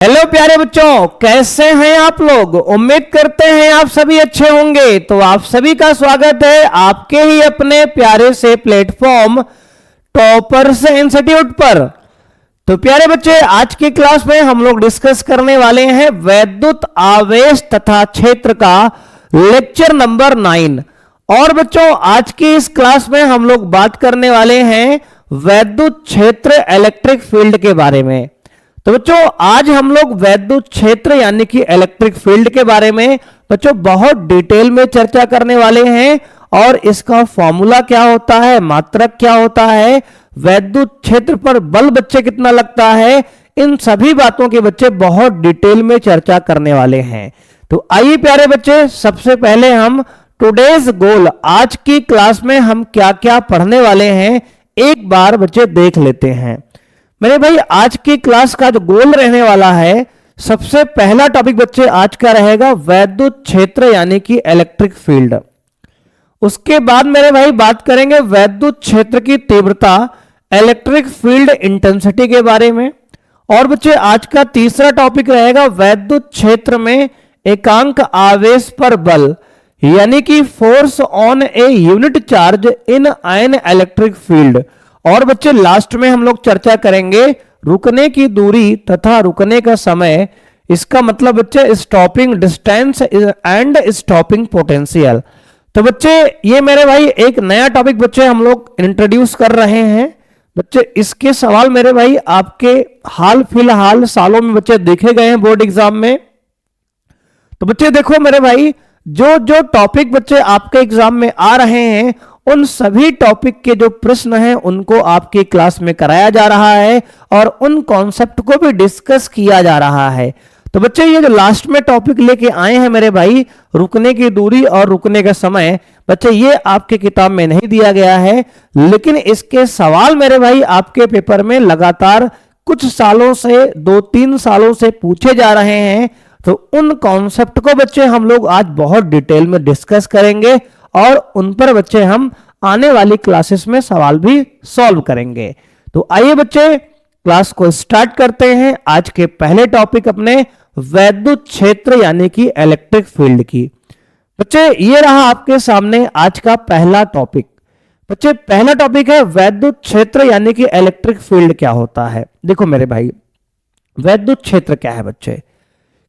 Hello प्यारे बच्चों, कैसे हैं आप लोग। उम्मीद करते हैं आप सभी अच्छे होंगे। तो आप सभी का स्वागत है आपके ही अपने प्यारे से प्लेटफॉर्म टॉपर्स इंस्टीट्यूट पर। तो प्यारे बच्चे, आज की क्लास में हम लोग डिस्कस करने वाले हैं वैद्युत आवेश तथा क्षेत्र का लेक्चर नंबर 9। और बच्चों, आज की इस क्लास में हम लोग बात करने वाले हैं वैद्युत क्षेत्र इलेक्ट्रिक फील्ड के बारे में। तो बच्चों, आज हम लोग वैद्युत क्षेत्र यानी कि इलेक्ट्रिक फील्ड के बारे में बच्चों बहुत डिटेल में चर्चा करने वाले हैं। और इसका फॉर्मूला क्या होता है, मात्रक क्या होता है, वैद्युत क्षेत्र पर बल बच्चे कितना लगता है, इन सभी बातों के बच्चे बहुत डिटेल में चर्चा करने वाले हैं। तो आइए प्यारे बच्चे, सबसे पहले हम टुडेज गोल, आज की क्लास में हम क्या क्या पढ़ने वाले हैं एक बार बच्चे देख लेते हैं। मेरे भाई, आज की क्लास का जो गोल रहने वाला है, सबसे पहला टॉपिक बच्चे आज का रहेगा वैद्युत क्षेत्र यानी कि इलेक्ट्रिक फील्ड। उसके बाद मेरे भाई बात करेंगे वैद्युत क्षेत्र की तीव्रता, इलेक्ट्रिक फील्ड इंटेंसिटी के बारे में। और बच्चे आज का तीसरा टॉपिक रहेगा वैद्युत क्षेत्र में एकांक आवेश पर बल यानी कि force on a unit charge in an electric field. और बच्चे लास्ट में हम लोग चर्चा करेंगे रुकने की दूरी तथा रुकने का समय। इसका मतलब बच्चे stopping distance and stopping potential. तो बच्चे, ये मेरे भाई एक नया टॉपिक बच्चे हम लोग इंट्रोड्यूस कर रहे हैं। बच्चे, इसके सवाल मेरे भाई आपके हाल फिलहाल सालों में बच्चे देखे गए हैं बोर्ड एग्जाम में। तो बच्चे देखो मेरे भाई, जो जो टॉपिक बच्चे आपके एग्जाम में आ रहे हैं, उन सभी टॉपिक के जो प्रश्न हैं उनको आपकी क्लास में कराया जा रहा है और उन कॉन्सेप्ट को भी डिस्कस किया जा रहा है। तो बच्चे, ये जो लास्ट में टॉपिक लेके आए हैं मेरे भाई, रुकने की दूरी और रुकने का समय, बच्चे ये आपके किताब में नहीं दिया गया है, लेकिन इसके सवाल मेरे भाई आपके पेपर में लगातार कुछ सालों से, 2-3 सालों से पूछे जा रहे हैं। तो उन कॉन्सेप्ट को बच्चे हम लोग आज बहुत डिटेल में डिस्कस करेंगे और उन पर बच्चे हम आने वाली क्लासेस में सवाल भी सॉल्व करेंगे। तो आइए बच्चे, क्लास को स्टार्ट करते हैं आज के पहले टॉपिक अपने वैद्युत क्षेत्र यानी कि इलेक्ट्रिक फील्ड की। बच्चे, ये रहा आपके सामने आज का पहला टॉपिक। बच्चे, पहला टॉपिक है वैद्युत क्षेत्र यानी कि इलेक्ट्रिक फील्ड क्या होता है। देखो मेरे भाई, वैद्युत क्षेत्र क्या है बच्चे,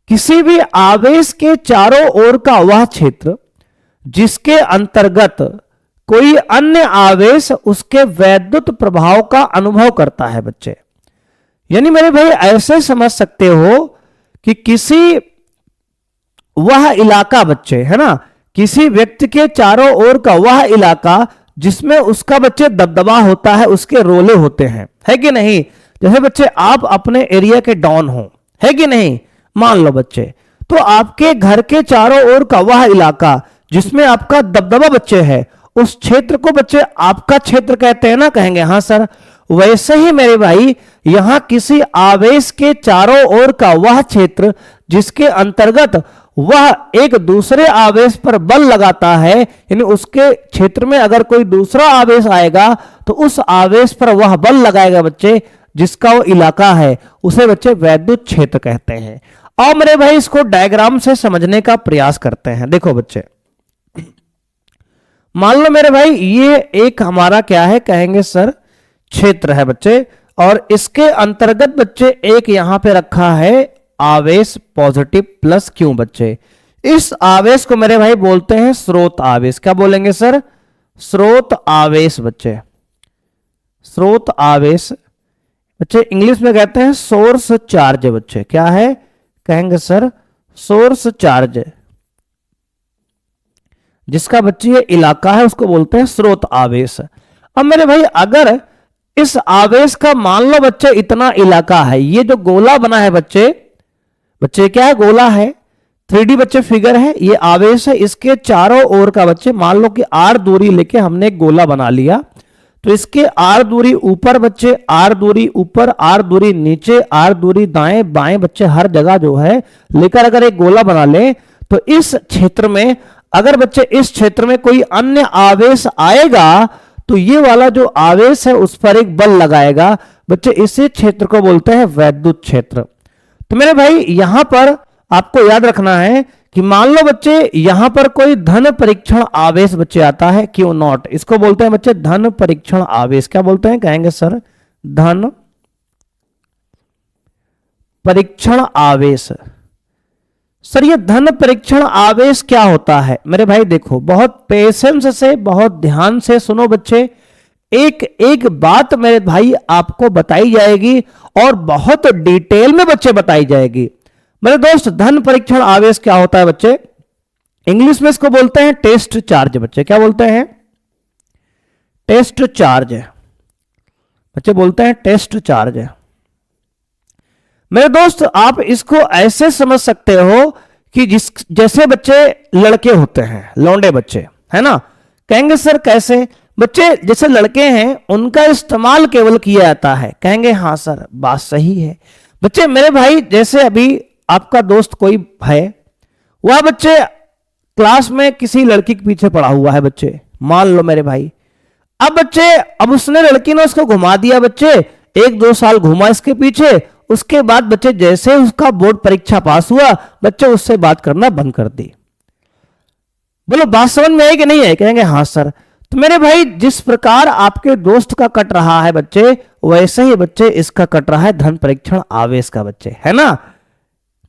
किसी भी आवेश के चारों ओर का वह क्षेत्र जिसके अंतर्गत कोई अन्य आवेश उसके वैद्युत प्रभाव का अनुभव करता है। बच्चे, यानी मेरे भाई ऐसे समझ सकते हो कि किसी वह इलाका, बच्चे है ना, किसी व्यक्ति के चारों ओर का वह इलाका जिसमें उसका बच्चे दबदबा होता है, उसके रोले होते हैं, है कि नहीं। जैसे बच्चे आप अपने एरिया के डॉन हो, है कि नहीं, मान लो बच्चे, तो आपके घर के चारों ओर का वह इलाका जिसमें आपका दबदबा बच्चे है, उस क्षेत्र को बच्चे आपका क्षेत्र कहते हैं ना, कहेंगे हाँ सर। वैसे ही मेरे भाई, यहां किसी आवेश के चारों ओर का वह क्षेत्र जिसके अंतर्गत वह एक दूसरे आवेश पर बल लगाता है, यानी उसके क्षेत्र में अगर कोई दूसरा आवेश आएगा तो उस आवेश पर वह बल लगाएगा बच्चे, जिसका वो इलाका है, उसे बच्चे वैद्युत क्षेत्र कहते हैं। और मेरे भाई इसको डायग्राम से समझने का प्रयास करते हैं। देखो बच्चे, मान लो मेरे भाई ये एक हमारा क्या है, कहेंगे सर क्षेत्र है बच्चे, और इसके अंतर्गत बच्चे एक यहां पे रखा है आवेश पॉजिटिव प्लस क्यू। बच्चे, इस आवेश को मेरे भाई बोलते हैं स्रोत आवेश। क्या बोलेंगे सर, स्रोत आवेश। बच्चे, स्रोत आवेश बच्चे इंग्लिश में कहते हैं सोर्स चार्ज। बच्चे, क्या है, कहेंगे सर सोर्स चार्ज। जिसका बच्चे ये इलाका है उसको बोलते हैं स्रोत आवेश। अब मेरे भाई, अगर इस आवेश का मान लो बच्चे इतना इलाका है, ये जो गोला बना है बच्चे, बच्चे क्या है, गोला है, 3D बच्चे फिगर है, ये आवेश है, इसके चारों ओर का बच्चे मान लो कि r दूरी लेके हमने एक गोला बना लिया। तो इसके r दूरी ऊपर बच्चे, r दूरी ऊपर, r दूरी नीचे, r दूरी दाएं बाएं बच्चे, हर जगह जो है लेकर अगर एक गोला बना ले, तो इस क्षेत्र में अगर बच्चे इस क्षेत्र में कोई अन्य आवेश आएगा तो ये वाला जो आवेश है उस पर एक बल लगाएगा। बच्चे, इसी क्षेत्र को बोलते हैं वैद्युत क्षेत्र। तो मेरे भाई यहां पर आपको याद रखना है कि मान लो बच्चे यहां पर कोई धन परीक्षण आवेश बच्चे आता है, क्यों नॉट, इसको बोलते हैं बच्चे धन परीक्षण आवेश। क्या बोलते हैं, कहेंगे सर धन परीक्षण आवेश। सर ये धन परीक्षण आवेश क्या होता है? मेरे भाई देखो, बहुत पेशेंस से, बहुत ध्यान से सुनो बच्चे, एक एक बात मेरे भाई आपको बताई जाएगी और बहुत डिटेल में बच्चे बताई जाएगी। मेरे दोस्त, धन परीक्षण आवेश क्या होता है बच्चे? इंग्लिश में इसको बोलते हैं टेस्ट चार्ज। बच्चे क्या बोलते हैं? Test charge. बच्चे बोलते हैं टेस्ट चार्ज। मेरे दोस्त, आप इसको ऐसे समझ सकते हो कि जैसे बच्चे लड़के होते हैं, लौंडे बच्चे, है ना। कहेंगे सर कैसे? बच्चे जैसे लड़के हैं उनका इस्तेमाल केवल किया जाता है। कहेंगे हाँ सर, बात सही है। बच्चे मेरे भाई, जैसे अभी आपका दोस्त कोई है, वह बच्चे क्लास में किसी लड़की के पीछे पड़ा हुआ है बच्चे, मान लो मेरे भाई। अब उसने, लड़की ने उसको घुमा दिया बच्चे, 1-2 साल घुमा इसके पीछे। उसके बाद बच्चे जैसे उसका बोर्ड परीक्षा पास हुआ, बच्चे उससे बात करना बंद कर दी। बोलो बात समझ में आई कि नहीं है? कहेंगे हाँ सर। तो मेरे भाई, जिस प्रकार आपके दोस्त का कट रहा है बच्चे, वैसे ही बच्चे इसका कट रहा है धन परीक्षण आवेश का बच्चे, है ना।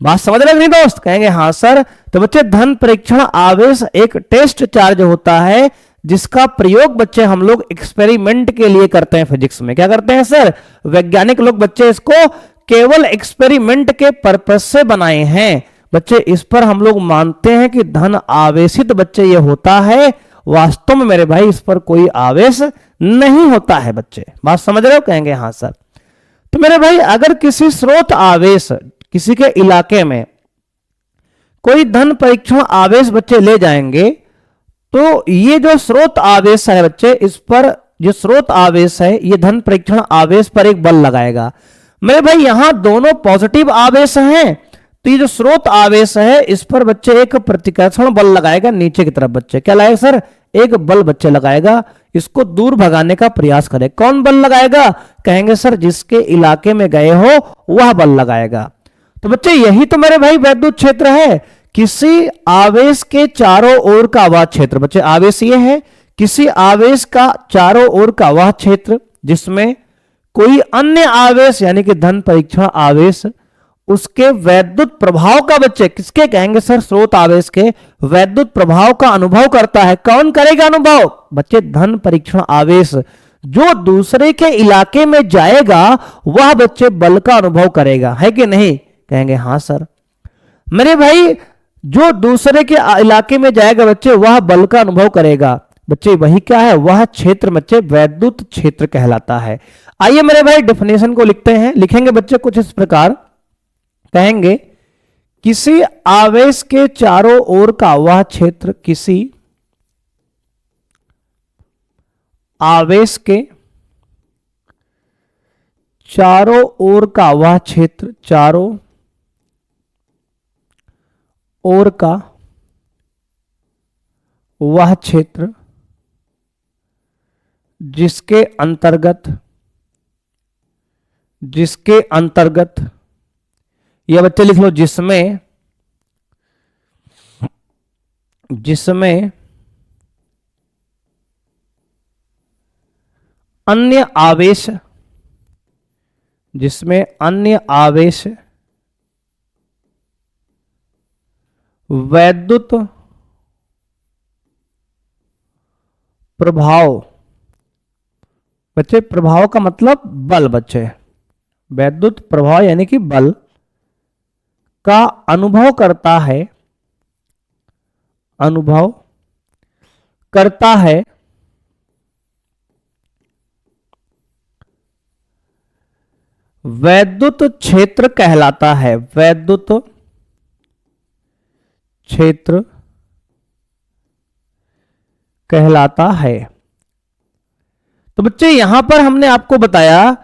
बात समझ रहे नहीं दोस्त? कहेंगे हाँ सर। तो बच्चे धन परीक्षण आवेश एक टेस्ट चार्ज होता है जिसका प्रयोग बच्चे हम लोग एक्सपेरिमेंट के लिए करते हैं फिजिक्स में। क्या करते हैं सर? वैज्ञानिक लोग बच्चे इसको केवल एक्सपेरिमेंट के पर्पज से बनाए हैं बच्चे। इस पर हम लोग मानते हैं कि धन आवेशित बच्चे ये होता है। वास्तव में मेरे भाई इस पर कोई आवेश नहीं होता है बच्चे। बात समझ रहे हो? कहेंगे हाँ सर। तो मेरे भाई, अगर किसी स्रोत आवेश, किसी के इलाके में कोई धन परीक्षण आवेश बच्चे ले जाएंगे, तो ये जो स्रोत आवेश है बच्चे, इस पर जो स्रोत आवेश है, ये धन परीक्षण आवेश पर एक बल लगाएगा। मेरे भाई यहां दोनों पॉजिटिव आवेश हैं, तो ये जो स्रोत आवेश है इस पर बच्चे एक प्रतिकर्षण बल लगाएगा नीचे की तरफ। बच्चे क्या लगाएगा सर? एक बल बच्चे लगाएगा, इसको दूर भगाने का प्रयास करे। कौन बल लगाएगा? कहेंगे सर जिसके इलाके में गए हो वह बल लगाएगा। तो बच्चे यही तो मेरे भाई वैद्युत क्षेत्र है। किसी आवेश के चारों ओर का वह क्षेत्र, बच्चे आवेश ये है, किसी आवेश का चारों ओर का वह क्षेत्र जिसमें कोई अन्य आवेश यानी कि धन परीक्षण आवेश उसके वैद्युत प्रभाव का, बच्चे किसके? कहेंगे सर स्रोत आवेश के वैद्युत प्रभाव का अनुभव करता है। कौन करेगा अनुभव? बच्चे धन परीक्षण आवेश। जो दूसरे के इलाके में जाएगा वह बच्चे बल का अनुभव करेगा, है कि नहीं? कहेंगे हाँ सर। मेरे भाई, जो दूसरे के इलाके में जाएगा बच्चे वह बल का अनुभव करेगा। बच्चे वही क्या है? वह क्षेत्र बच्चे वैद्युत क्षेत्र कहलाता है। आइए मेरे भाई डेफिनेशन को लिखते हैं। लिखेंगे बच्चे कुछ इस प्रकार, कहेंगे किसी आवेश के चारों ओर का वह क्षेत्र, किसी आवेश के चारों ओर का वह क्षेत्र, चारों ओर का वह क्षेत्र जिसके अंतर्गत यह बच्चे लिख लो, जिसमें अन्य आवेश वैद्युत प्रभाव, बच्चे प्रभाव का मतलब बल, बच्चे वैद्युत प्रभाव यानी कि बल का अनुभव करता है वैद्युत क्षेत्र कहलाता है। वैद्युत क्षेत्र कहलाता है। तो बच्चे यहां पर हमने आपको बताया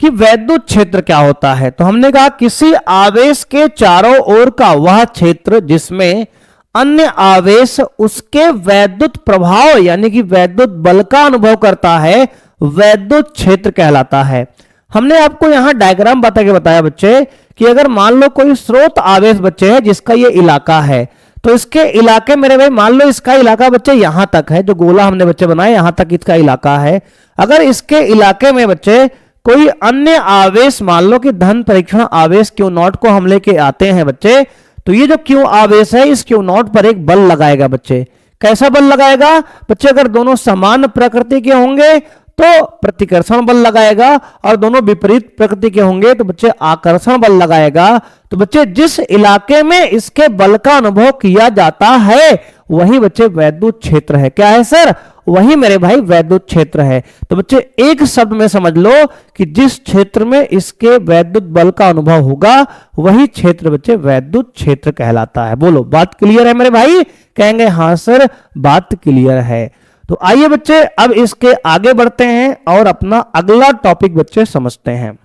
कि वैद्युत क्षेत्र क्या होता है। तो हमने कहा किसी आवेश के चारों ओर का वह क्षेत्र जिसमें अन्य आवेश उसके वैद्युत प्रभाव यानी कि वैद्युत बल का अनुभव करता है, वैद्युत क्षेत्र कहलाता है। हमने आपको यहां डायग्राम बता के बताया बच्चे कि अगर मान लो कोई स्रोत आवेश बच्चे है जिसका ये इलाका है, तो इसके इलाके मेरे भाई मान लो इसका इलाका बच्चे यहां तक है, जो गोला हमने बच्चे बनाया यहां तक इसका इलाका है। अगर इसके इलाके में बच्चे कोई अन्य आवेश मान लो कि धन परीक्षण आवेश Q0 को हम लेके आते हैं बच्चे, तो ये जो Q आवेश है इस Q0 पर एक बल लगाएगा बच्चे। कैसा बल लगाएगा बच्चे? अगर दोनों समान प्रकृति के होंगे तो प्रतिकर्षण बल लगाएगा, और दोनों विपरीत प्रकृति के होंगे तो बच्चे आकर्षण बल लगाएगा। तो बच्चे जिस इलाके में इसके बल का अनुभव किया जाता है वही बच्चे वैद्युत क्षेत्र है। क्या है सर? वही मेरे भाई वैद्युत क्षेत्र है। तो बच्चे एक शब्द में समझ लो कि जिस क्षेत्र में इसके वैद्युत बल का अनुभव होगा वही क्षेत्र बच्चे वैद्युत क्षेत्र कहलाता है। बोलो बात क्लियर है मेरे भाई? कहेंगे हाँ सर बात क्लियर है। तो आइए बच्चे अब इसके आगे बढ़ते हैं और अपना अगला टॉपिक बच्चे समझते हैं।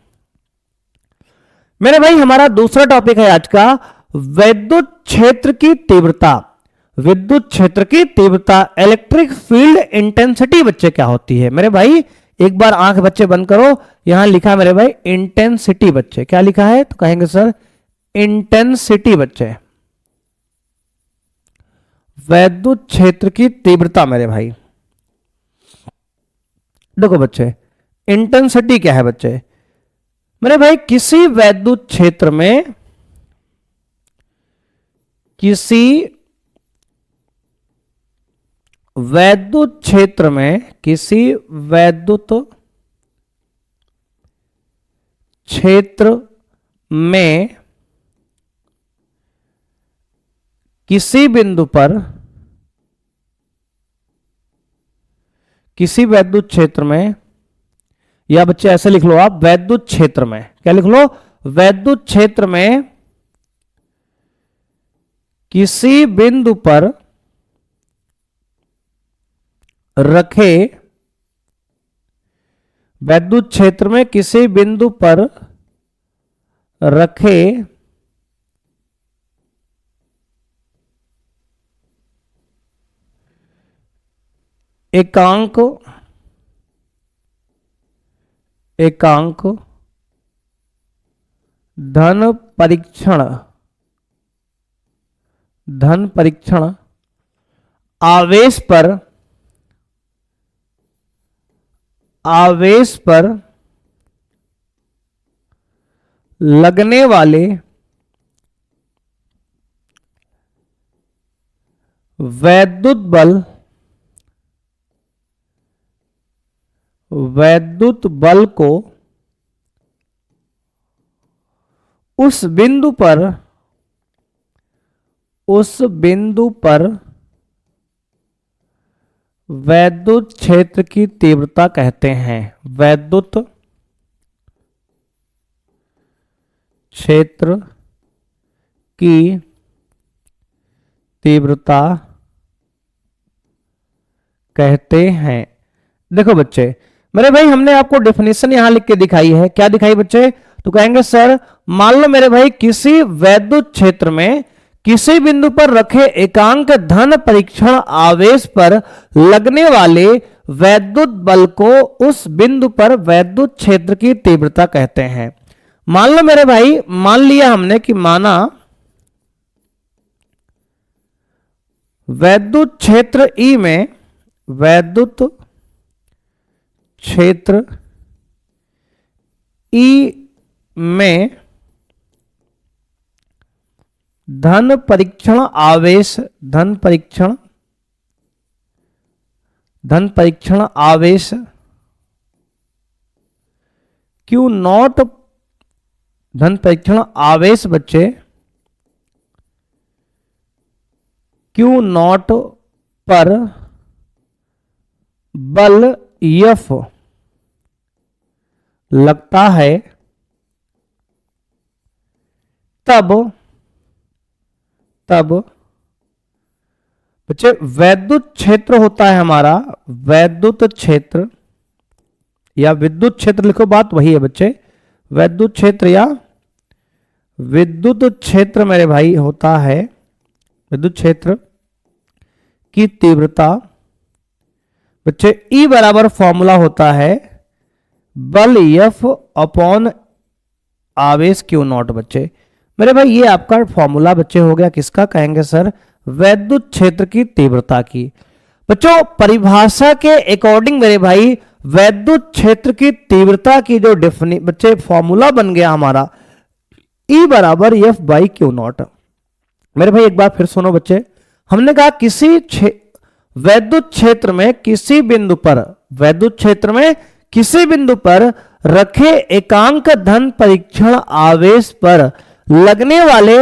मेरे भाई हमारा दूसरा टॉपिक है आज का वैद्युत क्षेत्र की तीव्रता। विद्युत क्षेत्र की तीव्रता, इलेक्ट्रिक फील्ड इंटेंसिटी बच्चे क्या होती है? मेरे भाई एक बार आंख बच्चे बंद करो, यहां लिखा है मेरे भाई इंटेंसिटी बच्चे। क्या लिखा है? तो कहेंगे सर इंटेंसिटी बच्चे, वैद्युत क्षेत्र की तीव्रता। मेरे भाई देखो बच्चे इंटेंसिटी क्या है बच्चे? मेरे भाई किसी वैद्युत क्षेत्र में, किसी वैद्युत क्षेत्र में, किसी वैद्युत क्षेत्र में किसी बिंदु पर, किसी वैद्युत क्षेत्र में, या बच्चे ऐसे लिख लो आप वैद्युत क्षेत्र में, क्या लिख लो? वैद्युत क्षेत्र में किसी बिंदु पर रखे, वैद्युत क्षेत्र में किसी बिंदु पर रखे एकांक, एकांक धन परीक्षण, धन परीक्षण आवेश पर, आवेश पर लगने वाले वैद्युत बल, वैद्युत बल को उस बिंदु पर, उस बिंदु पर वैद्युत क्षेत्र की तीव्रता कहते हैं। वैद्युत क्षेत्र की तीव्रता कहते हैं। देखो बच्चे मेरे भाई हमने आपको डेफिनेशन यहां लिख के दिखाई है। क्या दिखाई बच्चे? तो कहेंगे सर मान लो मेरे भाई किसी वैद्युत क्षेत्र में किसी बिंदु पर रखे एकांक धन परीक्षण आवेश पर लगने वाले वैद्युत बल को उस बिंदु पर वैद्युत क्षेत्र की तीव्रता कहते हैं। मान लो मेरे भाई, मान लिया हमने कि माना वैद्युत क्षेत्र ई में, वैद्युत क्षेत्र ई में धन परीक्षण आवेश, धन परीक्षण, धन परीक्षण आवेश Q0, धन परीक्षण आवेश बच्चे Q0 पर बल F लगता है, तब बच्चे वैद्युत क्षेत्र होता है हमारा, वैद्युत क्षेत्र या विद्युत क्षेत्र लिखो, बात वही है बच्चे। वैद्युत क्षेत्र या विद्युत क्षेत्र मेरे भाई होता है, विद्युत क्षेत्र की तीव्रता बच्चे E बराबर फॉर्मूला होता है बल F अपॉन आवेश Q नॉट बच्चे। मेरे भाई ये आपका फॉर्मूला बच्चे हो गया किसका, कहेंगे सर वैद्युत क्षेत्र की तीव्रता की। बच्चों परिभाषा के अकॉर्डिंग मेरे भाई वैद्युत क्षेत्र की तीव्रता की जो बच्चे फॉर्मूला बन गया हमारा E बराबर F बाई Q नॉट। मेरे भाई एक बार फिर सुनो बच्चे, हमने कहा किसी वैद्युत क्षेत्र में किसी बिंदु पर, वैद्युत क्षेत्र में किसी बिंदु पर रखे एकांक धन परीक्षण आवेश पर लगने वाले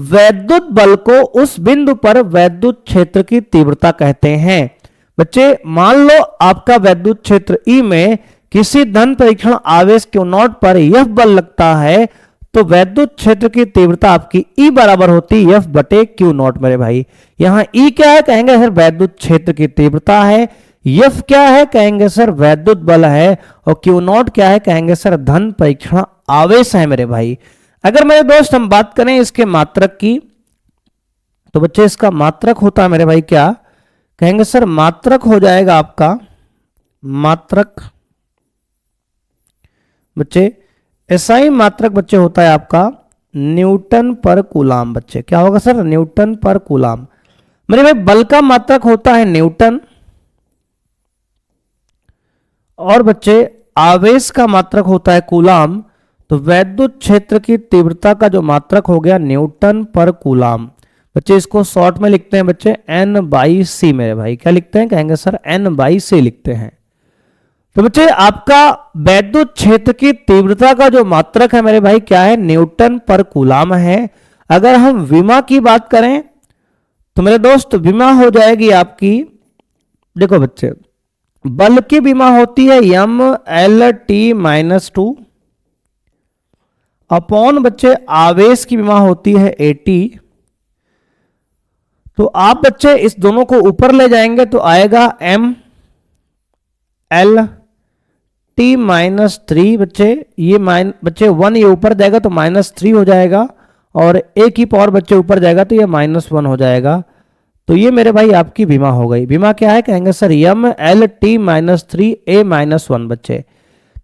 वैद्युत बल को उस बिंदु पर वैद्युत क्षेत्र की तीव्रता कहते हैं। बच्चे मान लो आपका वैद्युत क्षेत्र E में किसी धन परीक्षण आवेश Q नॉट पर F बल लगता है, तो वैद्युत क्षेत्र की तीव्रता आपकी E बराबर होती है F बटे Q नॉट। मेरे भाई यहां E क्या है, कहेंगे सर वैद्युत क्षेत्र की तीव्रता है, F क्या है, कहेंगे सर वैद्युत बल है, और Q नॉट क्या है, कहेंगे सर धन परीक्षण आवेश है। मेरे भाई अगर मेरे दोस्त हम बात करें इसके मात्रक की, तो बच्चे इसका मात्रक होता है मेरे भाई क्या, कहेंगे सर मात्रक हो जाएगा आपका, मात्रक बच्चे एसआई मात्रक बच्चे होता है आपका न्यूटन पर कूलाम। बच्चे क्या होगा सर, न्यूटन पर कूलाम। मेरे भाई बल का मात्रक होता है न्यूटन, और बच्चे आवेश का मात्रक होता है कूलाम। तो वैद्युत क्षेत्र की तीव्रता का जो मात्रक हो गया न्यूटन पर कूलाम। बच्चे इसको शॉर्ट में लिखते हैं बच्चे N बाई सी। मेरे भाई क्या लिखते हैं, कहेंगे सर N बाई सी लिखते हैं। तो बच्चे आपका वैद्युत क्षेत्र की तीव्रता का जो मात्रक है मेरे भाई क्या है, न्यूटन पर कूलाम है। अगर हम विमा की बात करें तो मेरे दोस्त विमा हो जाएगी आपकी, देखो बच्चे बल की विमा होती है mLT-2 अपॉन बच्चे आवेश की विमा होती है AT। तो आप बच्चे इस दोनों को ऊपर ले जाएंगे तो आएगा mLT-3 बच्चे, ये बच्चे 1 ये ऊपर जाएगा तो -3 हो जाएगा, और A की पावर बच्चे ऊपर जाएगा तो ये -1 हो जाएगा। तो ये मेरे भाई आपकी विमा हो गई। विमा क्या है, कहेंगे सर mLT-3A-1 बच्चे।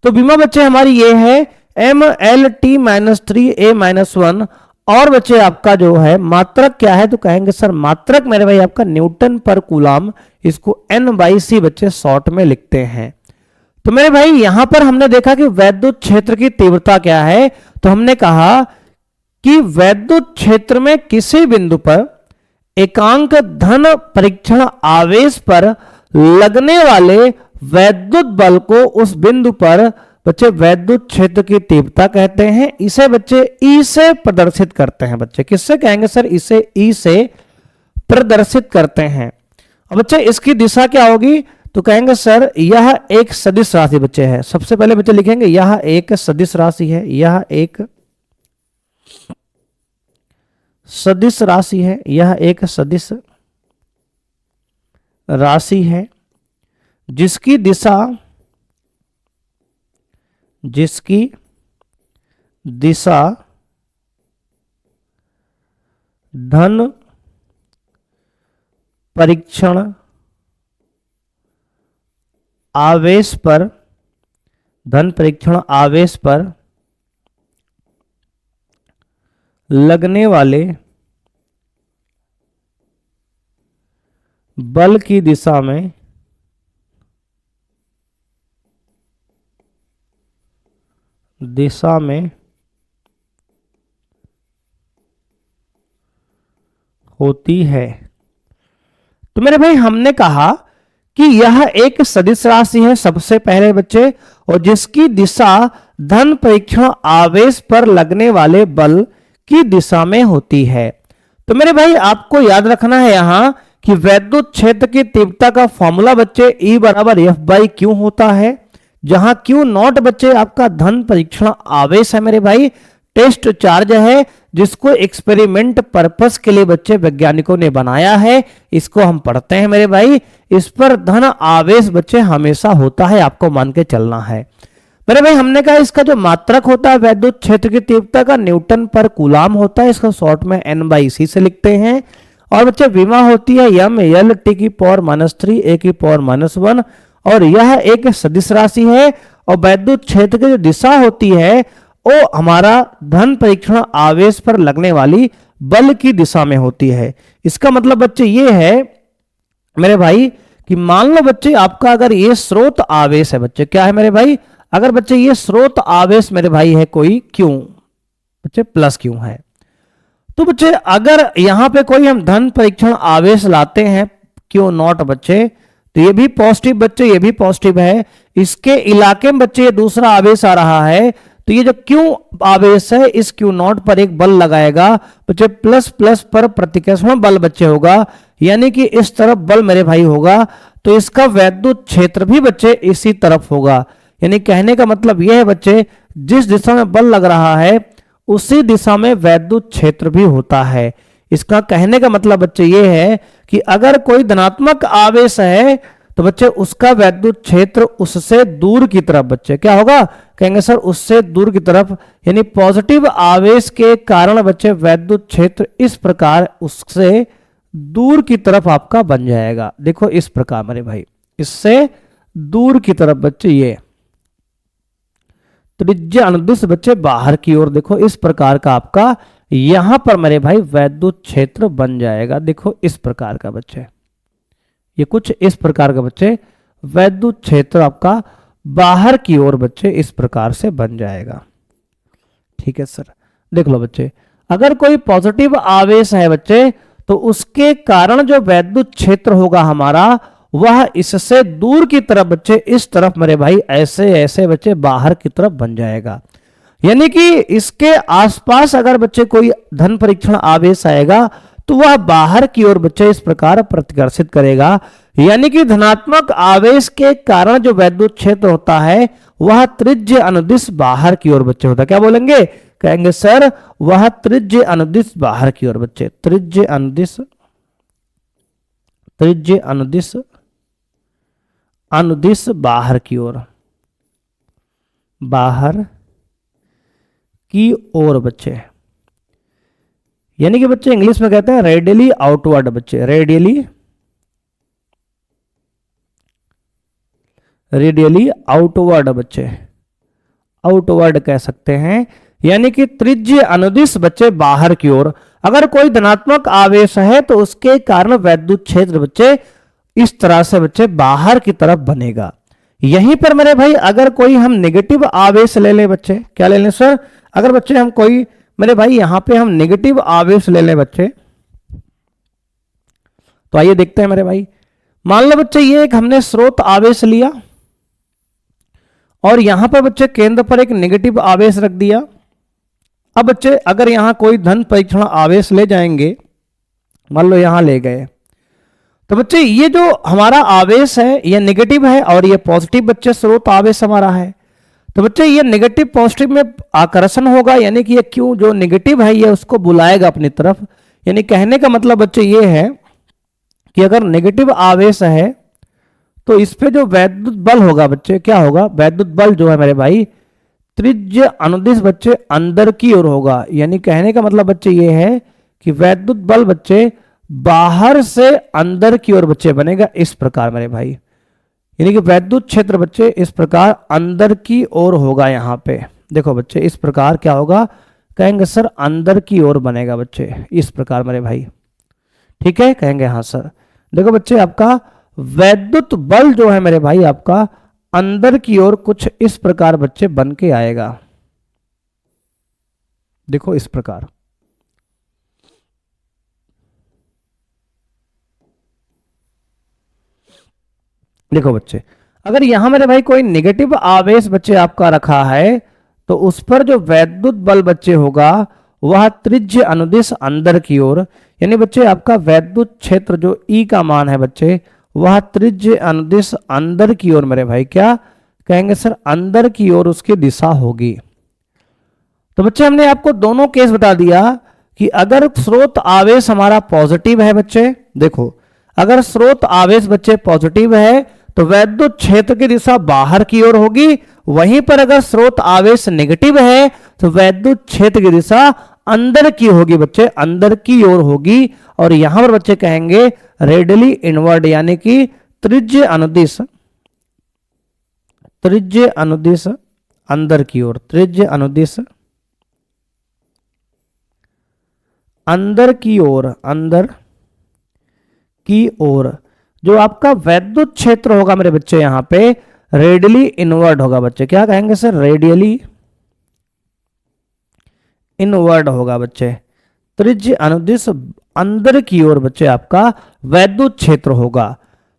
तो विमा बच्चे हमारी ये है mLT-3A-1, और बच्चे आपका जो है मात्रक क्या है, तो कहेंगे सर मात्रक मेरे भाई आपका न्यूटन पर कूलाम, इसको N बाई सी बच्चे शॉर्ट में लिखते हैं। तो मेरे भाई यहां पर हमने देखा कि वैद्युत क्षेत्र की तीव्रता क्या है, तो हमने कहा कि वैद्युत क्षेत्र में किसी बिंदु पर एकांक धन परीक्षण आवेश पर लगने वाले वैद्युत बल को उस बिंदु पर बच्चे वैद्युत क्षेत्र की तीव्रता कहते हैं। इसे बच्चे E से प्रदर्शित करते हैं। बच्चे किससे कहेंगे सर, इसे E से प्रदर्शित करते हैं। अब बच्चे इसकी दिशा क्या होगी, तो कहेंगे सर यह एक सदिश राशि बच्चे है। सबसे पहले बच्चे लिखेंगे यह एक सदिश राशि है, यह एक सदिश राशि है, यह एक सदिश राशि है जिसकी दिशा धन परीक्षण आवेश पर लगने वाले बल की दिशा में होती है। तो मेरे भाई हमने कहा कि यह एक सदिश राशि है सबसे पहले बच्चे, और जिसकी दिशा धन परीक्षण आवेश पर लगने वाले बल की दिशा में होती है। तो मेरे भाई आपको याद रखना है यहां कि वैद्युत क्षेत्र की तीव्रता का फॉर्मूला बच्चे E बराबर F बाई Q होता है, जहां Q नॉट बच्चे आपका धन परीक्षण आवेश है मेरे भाई, टेस्ट चार्ज है जिसको एक्सपेरिमेंट पर्पस के लिए बच्चे वैज्ञानिकों ने बनाया है। इसको हम पढ़ते हैं मेरे भाई, इस पर धन आवेश बच्चे हमेशा होता है, आपको मान के चलना है। मेरे भाई हमने कहा इसका जो मात्रक होता है वैद्युत क्षेत्र की तीव्रता का न्यूटन पर कूलाम होता है, इसको शॉर्ट में N बाई सी से लिखते हैं। और बच्चे विमा होती है mLT की पावर -3 A की पावर -1, और यह एक सदिश राशि है, और वैद्युत क्षेत्र की जो दिशा होती है वो हमारा धन परीक्षण आवेश पर लगने वाली बल की दिशा में होती है। इसका मतलब बच्चे ये है मेरे भाई कि मान लो बच्चे आपका अगर ये स्रोत आवेश है, बच्चे क्या है मेरे भाई, अगर बच्चे ये स्रोत आवेश मेरे भाई है कोई क्यू, बच्चे प्लस क्यू है, तो बच्चे अगर यहां पे कोई हम धन परीक्षण आवेश लाते हैं क्यू नॉट बच्चे, तो ये भी पॉजिटिव बच्चे, ये भी पॉजिटिव है, इसके इलाके में बच्चे ये दूसरा आवेश आ रहा है, तो ये जो क्यू आवेश है इस क्यू नॉट पर एक बल लगाएगा बच्चे, प्लस प्लस पर प्रतिकर्षण बल बच्चे होगा, यानी कि इस तरफ बल मेरे भाई होगा, तो इसका वैद्युत क्षेत्र भी बच्चे इसी तरफ होगा। यानी कहने का मतलब यह है बच्चे, जिस दिशा में बल लग रहा है उसी दिशा में वैद्युत क्षेत्र भी होता है। इसका कहने का मतलब बच्चे ये है कि अगर कोई धनात्मक आवेश है तो बच्चे उसका वैद्युत क्षेत्र उससे दूर की तरफ बच्चे क्या होगा, कहेंगे सर उससे दूर की तरफ, यानी पॉजिटिव आवेश के कारण बच्चे वैद्युत क्षेत्र इस प्रकार उससे दूर की तरफ आपका बन जाएगा। देखो इस प्रकार मेरे भाई, इससे दूर की तरफ बच्चे ये त्रिज्या अनुदिश बच्चे बाहर की ओर, देखो इस प्रकार का आपका यहां पर मेरे भाई वैद्युत क्षेत्र बन जाएगा। देखो इस प्रकार का बच्चे, ये कुछ इस प्रकार का बच्चे वैद्युत क्षेत्र आपका बाहर की ओर बच्चे इस प्रकार से बन जाएगा। ठीक है सर, देख लो बच्चे, अगर कोई पॉजिटिव आवेश है बच्चे तो उसके कारण जो वैद्युत क्षेत्र होगा हमारा वह इससे दूर की तरफ बच्चे इस तरफ मेरे भाई ऐसे ऐसे बच्चे बाहर की तरफ बन जाएगा। यानी कि इसके आसपास अगर बच्चे कोई धन परीक्षण आवेश आएगा तो वह बाहर की ओर बच्चे इस प्रकार प्रतिकर्षित करेगा। यानी कि धनात्मक आवेश के कारण जो वैद्युत क्षेत्र होता है वह त्रिज्य अनुदिश बाहर की ओर बच्चे होता है। क्या बोलेंगे, कहेंगे सर वह त्रिज्य अनुदिश बाहर की ओर बच्चे, त्रिज्य अनुदिश, त्रिज्य अनुदिश, अनुदिश बाहर की ओर, बाहर की ओर बच्चे, यानी कि बच्चे इंग्लिश में कहते हैं रेडियली आउटवर्ड बच्चे, रेडियली, रेडियली आउटवर्ड बच्चे, आउटवर्ड कह सकते हैं। यानी कि त्रिज्य अनुदिश बच्चे बाहर की ओर, अगर कोई धनात्मक आवेश है तो उसके कारण वैद्युत क्षेत्र बच्चे इस तरह से बच्चे बाहर की तरफ बनेगा। यहीं पर मेरे भाई अगर कोई हम नेगेटिव आवेश ले लें बच्चे, क्या ले लें सर, अगर बच्चे हम कोई मेरे भाई यहां पे हम नेगेटिव आवेश ले लें बच्चे, तो आइए देखते हैं मेरे भाई। मान लो बच्चे ये एक हमने स्रोत आवेश लिया और यहां पर बच्चे केंद्र पर एक नेगेटिव आवेश रख दिया। अब बच्चे अगर यहां कोई धन परीक्षण आवेश ले जाएंगे, मान लो यहां ले गए, तो बच्चे ये जो हमारा आवेश है ये नेगेटिव है और ये पॉजिटिव बच्चे स्रोत आवेश हमारा है, तो बच्चे ये नेगेटिव पॉजिटिव में आकर्षण होगा, यानी कि ये क्यों जो नेगेटिव है ये उसको बुलाएगा अपनी तरफ। यानी कहने का मतलब बच्चे ये है कि अगर नेगेटिव आवेश है तो इस पे जो वैद्युत बल होगा बच्चे क्या होगा, वैद्युत बल जो है मेरे भाई त्रिज्य अनुदिश बच्चे अंदर की ओर होगा। यानी कहने का मतलब बच्चे ये है कि वैद्युत बल बच्चे बाहर से अंदर की ओर बच्चे बनेगा इस प्रकार मेरे भाई, यानी कि वैद्युत क्षेत्र बच्चे इस प्रकार अंदर की ओर होगा। यहाँ पे देखो बच्चे इस प्रकार क्या होगा, कहेंगे सर अंदर की ओर बनेगा बच्चे इस प्रकार मेरे भाई, ठीक है, कहेंगे हाँ सर। देखो बच्चे आपका वैद्युत बल जो है मेरे भाई आपका अंदर की ओर कुछ इस प्रकार बच्चे बन के आएगा, देखो इस प्रकार। देखो बच्चे अगर यहां मेरे भाई कोई नेगेटिव आवेश बच्चे आपका रखा है तो उस पर जो वैद्युत बल बच्चे होगा वह त्रिज्य अनुदिश अंदर की ओर, यानी बच्चे आपका वैद्युत क्षेत्र जो E का मान है बच्चे वह त्रिज्य अनुदिश अंदर की ओर मेरे भाई क्या कहेंगे सर अंदर की ओर उसकी दिशा होगी। तो बच्चे हमने आपको दोनों केस बता दिया कि अगर स्रोत आवेश हमारा पॉजिटिव है बच्चे, देखो अगर स्रोत आवेश बच्चे पॉजिटिव है तो वैद्युत क्षेत्र की दिशा बाहर की ओर होगी, वहीं पर अगर स्रोत आवेश नेगेटिव है तो वैद्युत क्षेत्र की दिशा अंदर की होगी बच्चे, अंदर की ओर होगी। और यहां पर बच्चे कहेंगे रेडियली इनवर्ड, यानी कि त्रिज्य अनुदिश, त्रिज्य अनुदिश अंदर की ओर, त्रिज्य अनुदिश अंदर की ओर, अंदर की ओर जो आपका वैद्युत क्षेत्र होगा मेरे बच्चे यहां पे रेडियली इनवर्ड होगा बच्चे। क्या कहेंगे सर? रेडियली इनवर्ड होगा बच्चे। त्रिज्य अनुदिश अंदर की ओर बच्चे आपका वैद्युत क्षेत्र होगा।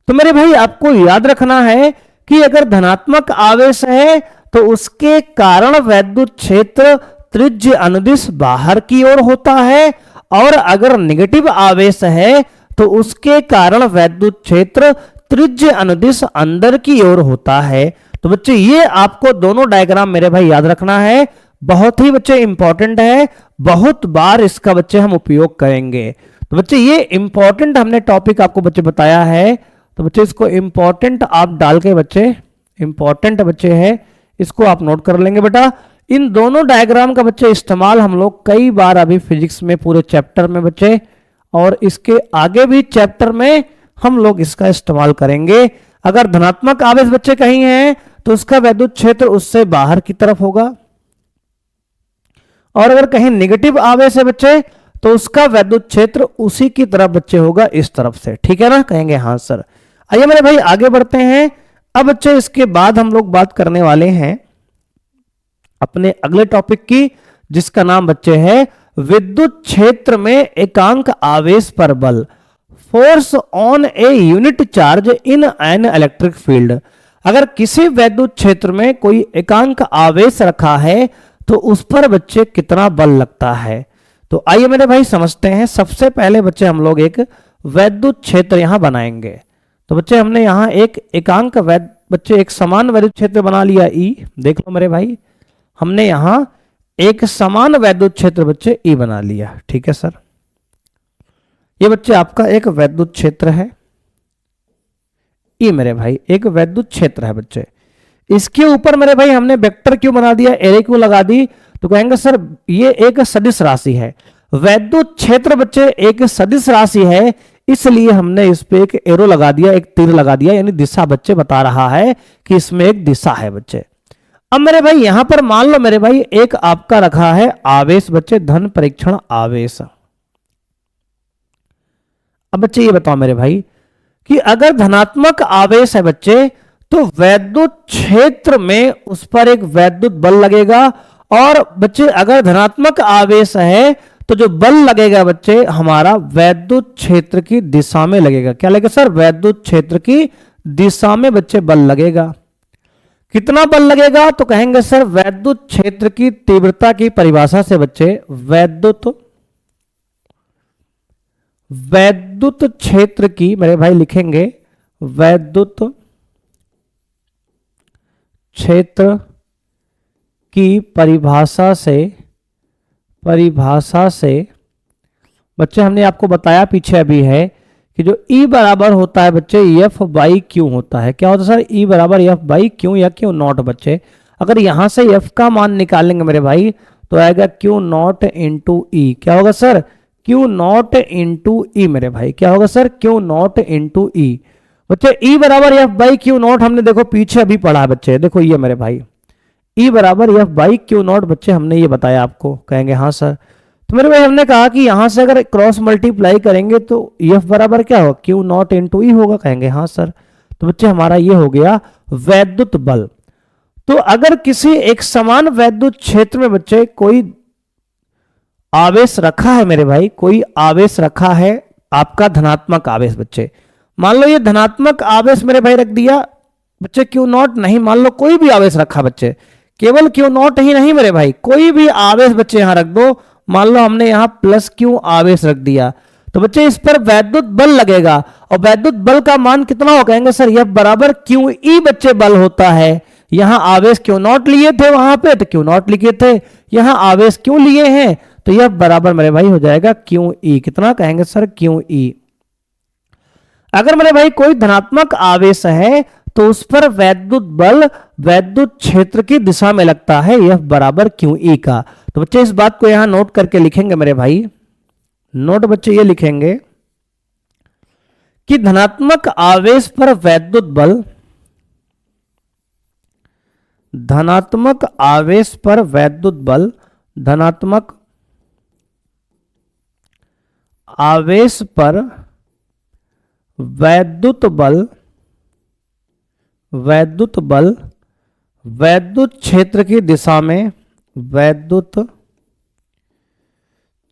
तो मेरे भाई आपको याद रखना है कि अगर धनात्मक आवेश है तो उसके कारण वैद्युत क्षेत्र त्रिज्य अनुदिश बाहर की ओर होता है, और अगर नेगेटिव आवेश है तो उसके कारण वैद्युत क्षेत्र त्रिज्य अनुदिश अंदर की ओर होता है। तो बच्चे ये आपको दोनों डायग्राम मेरे भाई याद रखना है, बहुत ही बच्चे इंपॉर्टेंट है, बहुत बार इसका बच्चे हम उपयोग करेंगे। तो बच्चे ये इंपॉर्टेंट हमने टॉपिक आपको बच्चे बताया है, तो बच्चे इसको इंपॉर्टेंट आप डाल के बच्चे, इंपॉर्टेंट बच्चे है इसको आप नोट कर लेंगे बेटा। इन दोनों डायग्राम का बच्चे इस्तेमाल हम लोग कई बार अभी फिजिक्स में पूरे चैप्टर में बच्चे, और इसके आगे भी चैप्टर में हम लोग इसका इस्तेमाल करेंगे। अगर धनात्मक आवेश बच्चे कहीं हैं तो उसका वैद्युत क्षेत्र उससे बाहर की तरफ होगा, और अगर कहीं नेगेटिव आवेश है बच्चे तो उसका वैद्युत क्षेत्र उसी की तरफ बच्चे होगा, इस तरफ से। ठीक है ना? कहेंगे हाँ सर। आइए मेरे भाई आगे बढ़ते हैं। अब बच्चे इसके बाद हम लोग बात करने वाले हैं अपने अगले टॉपिक की, जिसका नाम बच्चे है विद्युत क्षेत्र में एकांक आवेश पर बल, force on a unit charge in an electric field. अगर किसी वैद्युत क्षेत्र में कोई एकांक आवेश रखा है तो उस पर बच्चे कितना बल लगता है। तो आइए मेरे भाई समझते हैं। सबसे पहले बच्चे हम लोग एक वैद्युत क्षेत्र यहां बनाएंगे। तो बच्चे हमने यहां एक एकांक बच्चे एक समान वैद्युत क्षेत्र बना लिया ई। देख लो मेरे भाई, हमने यहां एक समान वैद्युत क्षेत्र बच्चे ई बना लिया। ठीक है सर, ये बच्चे आपका एक वैद्युत क्षेत्र है ई मेरे भाई, एक वैद्युत क्षेत्र है बच्चे। इसके ऊपर मेरे भाई हमने वेक्टर क्यों बना दिया, एरे क्यों लगा दी? तो कहेंगे सर ये एक सदिश राशि है। वैद्युत क्षेत्र बच्चे एक सदिश राशि है, इसलिए हमने इस पे एक एरो लगा दिया, एक तीर लगा दिया, यानी दिशा बच्चे बता रहा है कि इसमें एक दिशा है बच्चे। अब मेरे भाई यहां पर मान लो मेरे भाई एक आपका रखा है आवेश बच्चे, धन परीक्षण आवेश। अब बच्चे ये बताओ मेरे भाई कि अगर धनात्मक आवेश है बच्चे तो वैद्युत क्षेत्र में उस पर एक वैद्युत बल लगेगा, और बच्चे अगर धनात्मक आवेश है तो जो बल लगेगा बच्चे हमारा वैद्युत क्षेत्र की दिशा में लगेगा। क्या लगेगा सर? वैद्युत क्षेत्र की दिशा में बच्चे बल लगेगा। कितना बल लगेगा? तो कहेंगे सर वैद्युत क्षेत्र की तीव्रता की परिभाषा से बच्चे वैद्युत क्षेत्र की मेरे भाई लिखेंगे वैद्युत क्षेत्र की परिभाषा से बच्चे हमने आपको बताया पीछे अभी है कि जो E बराबर होता है बच्चे एफ बाई क्यू होता है। क्या होता है सर? E बराबर एफ बाई क्यू या क्यू नॉट बच्चे। अगर यहां से एफ का मान निकालेंगे मेरे भाई तो आएगा क्यू नॉट इंटू ई। क्या होगा सर? क्यू नॉट इंटू ई मेरे भाई। क्या होगा सर? क्यू नॉट इंटू ई बच्चे। E बराबर एफ बाई क्यू नॉट हमने देखो पीछे अभी पढ़ा है बच्चे, देखो ये मेरे भाई E बराबर एफ बाई क्यू नॉट बच्चे हमने ये बताया आपको। कहेंगे हाँ सर। तो मेरे भाई हमने कहा कि यहां से अगर क्रॉस मल्टीप्लाई करेंगे तो एफ बराबर क्या होगा? क्यू नॉट इंटू ई होगा। कहेंगे हाँ सर। तो बच्चे हमारा ये हो गया वैद्युत बल। तो अगर किसी एक समान वैद्युत क्षेत्र में बच्चे कोई आवेश रखा है मेरे भाई, कोई आवेश रखा है आपका धनात्मक आवेश बच्चे, मान लो ये धनात्मक आवेश मेरे भाई रख दिया बच्चे क्यू नॉट नहीं, मान लो कोई भी आवेश रखा बच्चे, केवल क्यू नॉट ही नहीं मेरे भाई, कोई भी आवेश बच्चे यहां रख दो। मान लो हमने यहां प्लस क्यू आवेश रख दिया तो बच्चे इस पर वैद्युत बल लगेगा, और वैद्युत बल का मान कितना हो? कहेंगे सर यह बराबर क्यू ई बच्चे बल होता है। यहां आवेश क्यू नॉट लिए थे वहां पे तो क्यू नॉट लिखे थे, यहां आवेश क्यों लिए हैं तो यह बराबर मेरे भाई हो जाएगा क्यू ई। कितना? कहेंगे सर क्यू ई। अगर मेरे भाई कोई धनात्मक आवेश है तो उस पर वैद्युत बल वैद्युत क्षेत्र की दिशा में लगता है, यह बराबर क्यू ई का। तो बच्चे इस बात को यहां नोट करके लिखेंगे मेरे भाई, नोट बच्चे ये लिखेंगे कि धनात्मक आवेश पर वैद्युत बल धनात्मक आवेश पर वैद्युत बल, धनात्मक आवेश पर वैद्युत बल, वैद्युत बल वैद्युत क्षेत्र की दिशा में, वैद्युत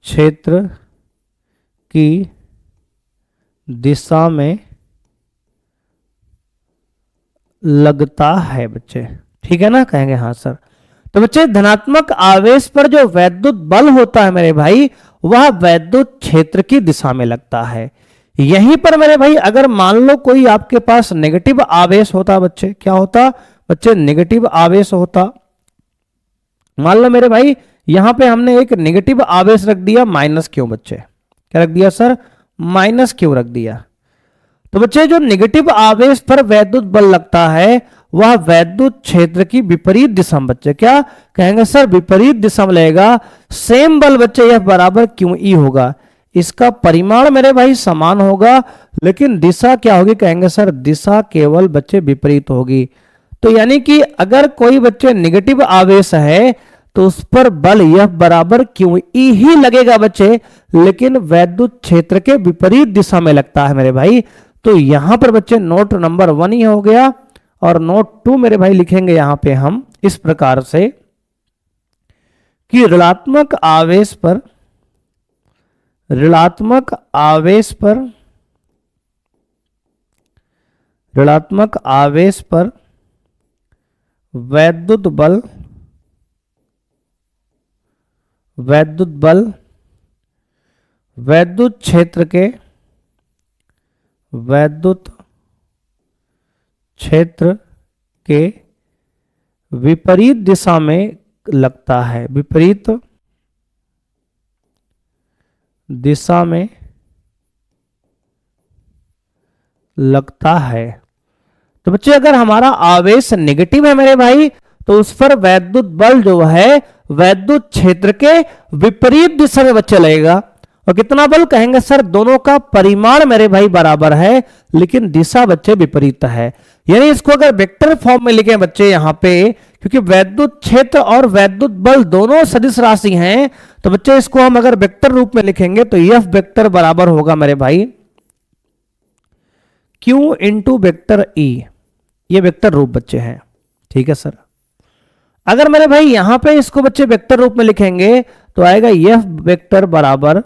क्षेत्र की दिशा में लगता है बच्चे। ठीक है ना, कहेंगे हाँ सर। तो बच्चे धनात्मक आवेश पर जो वैद्युत बल होता है मेरे भाई, वह वैद्युत क्षेत्र की दिशा में लगता है। यहीं पर मेरे भाई अगर मान लो कोई आपके पास नेगेटिव आवेश होता बच्चे, क्या होता बच्चे, नेगेटिव आवेश होता। मान लो मेरे भाई यहां पे हमने एक नेगेटिव आवेश रख दिया माइनस क्यू बच्चे, क्या रख दिया सर, माइनस क्यू रख दिया। तो बच्चे जो नेगेटिव आवेश पर वैद्युत बल लगता है वह वैद्युत क्षेत्र की विपरीत दिशा में बच्चे, क्या कहेंगे सर, विपरीत दिशा में लगेगा। सेम बल बच्चे यह बराबर क्यू ई होगा। इसका परिमाण मेरे भाई समान होगा, लेकिन दिशा क्या होगी, कहेंगे सर दिशा केवल बच्चे विपरीत होगी। तो यानी कि अगर कोई बच्चे नेगेटिव आवेश है तो उस पर बल यह बराबर क्यू ई ही लगेगा बच्चे, लेकिन वैद्युत क्षेत्र के विपरीत दिशा में लगता है मेरे भाई। तो यहां पर बच्चे नोट नंबर 1 ही हो गया, और नोट 2 मेरे भाई लिखेंगे यहां पे हम इस प्रकार से कि ऋणात्मक आवेश पर, ऋणात्मक आवेश पर, ऋणात्मक आवेश पर वैद्युत बल, वैद्युत बल वैद्युत क्षेत्र के, वैद्युत क्षेत्र के विपरीत दिशा में लगता है, विपरीत दिशा में लगता है। तो बच्चे अगर हमारा आवेश नेगेटिव है मेरे भाई, तो उस पर वैद्युत बल जो है वैद्युत क्षेत्र के विपरीत दिशा में बच्चे लगेगा। और कितना बल, कहेंगे सर दोनों का परिमाण मेरे भाई बराबर है, लेकिन दिशा बच्चे विपरीत है। यानी इसको अगर वेक्टर फॉर्म में लिखें बच्चे यहां पे, क्योंकि वैद्युत क्षेत्र और वैद्युत बल दोनों सदिश राशि हैं, तो बच्चे इसको हम अगर वेक्टर रूप में लिखेंगे तो एफ वेक्टर बराबर होगा मेरे भाई Q इंटू वेक्टर ई। ये वेक्टर रूप बच्चे हैं। ठीक है सर। अगर मेरे भाई यहां पे इसको बच्चे वेक्टर रूप में लिखेंगे तो आएगा एफ वेक्टर बराबर,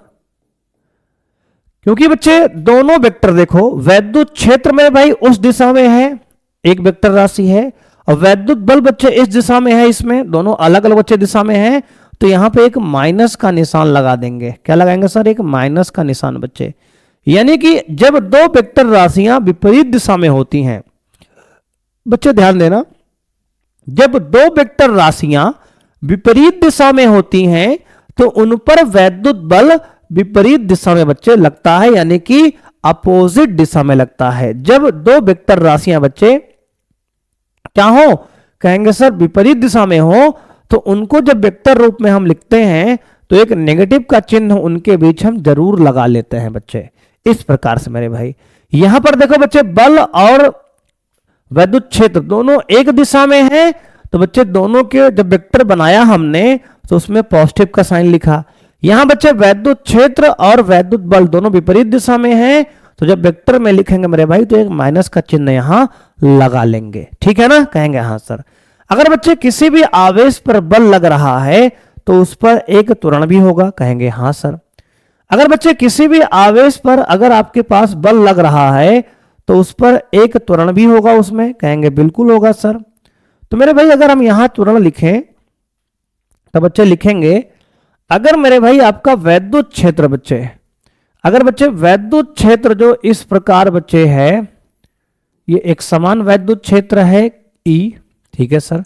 क्योंकि बच्चे दोनों वेक्टर देखो, वैद्युत क्षेत्र में भाई उस दिशा में है, एक वेक्टर राशि है, और वैद्युत बल बच्चे इस दिशा में है, इसमें दोनों अलग अलग बच्चे दिशा में है। तो यहां पे एक माइनस का निशान लगा देंगे। क्या लगाएंगे सर, एक माइनस का निशान बच्चे। यानी कि जब दो वेक्टर राशियां विपरीत दिशा में होती हैं, बच्चे ध्यान देना, जब दो वेक्टर राशियां विपरीत दिशा में होती हैं तो उन पर वैद्युत बल विपरीत दिशा में बच्चे लगता है, यानी कि अपोजिट दिशा में लगता है। जब दो वेक्टर राशियां बच्चे क्या हो, कहेंगे सर विपरीत दिशा में हो, तो उनको जब वेक्टर रूप में हम लिखते हैं तो एक नेगेटिव का चिन्ह उनके बीच हम जरूर लगा लेते हैं बच्चे, इस प्रकार से मेरे भाई। यहां पर देखो बच्चे, बल और वैद्युत क्षेत्र दोनों एक दिशा में है, तो बच्चे दोनों के जब वेक्टर बनाया हमने तो उसमें पॉजिटिव का साइन लिखा। यहां बच्चे वैद्युत क्षेत्र और वैद्युत बल दोनों विपरीत दिशा में हैं, तो जब वेक्टर में लिखेंगे मेरे भाई तो एक माइनस का चिन्ह यहां लगा लेंगे। ठीक है ना, कहेंगे हाँ सर। अगर बच्चे किसी भी आवेश पर बल लग रहा है तो उस पर एक त्वरण भी होगा, कहेंगे हाँ सर। अगर बच्चे किसी भी आवेश पर अगर आपके पास बल लग रहा है तो उस पर एक त्वरण भी होगा उसमें, कहेंगे बिल्कुल होगा सर। तो मेरे भाई अगर हम यहां त्वरण लिखें तो बच्चे लिखेंगे, अगर मेरे भाई आपका वैद्युत क्षेत्र बच्चे, अगर बच्चे वैद्युत क्षेत्र जो इस प्रकार बच्चे है, ये एक समान वैद्युत क्षेत्र है E, ठीक है सर।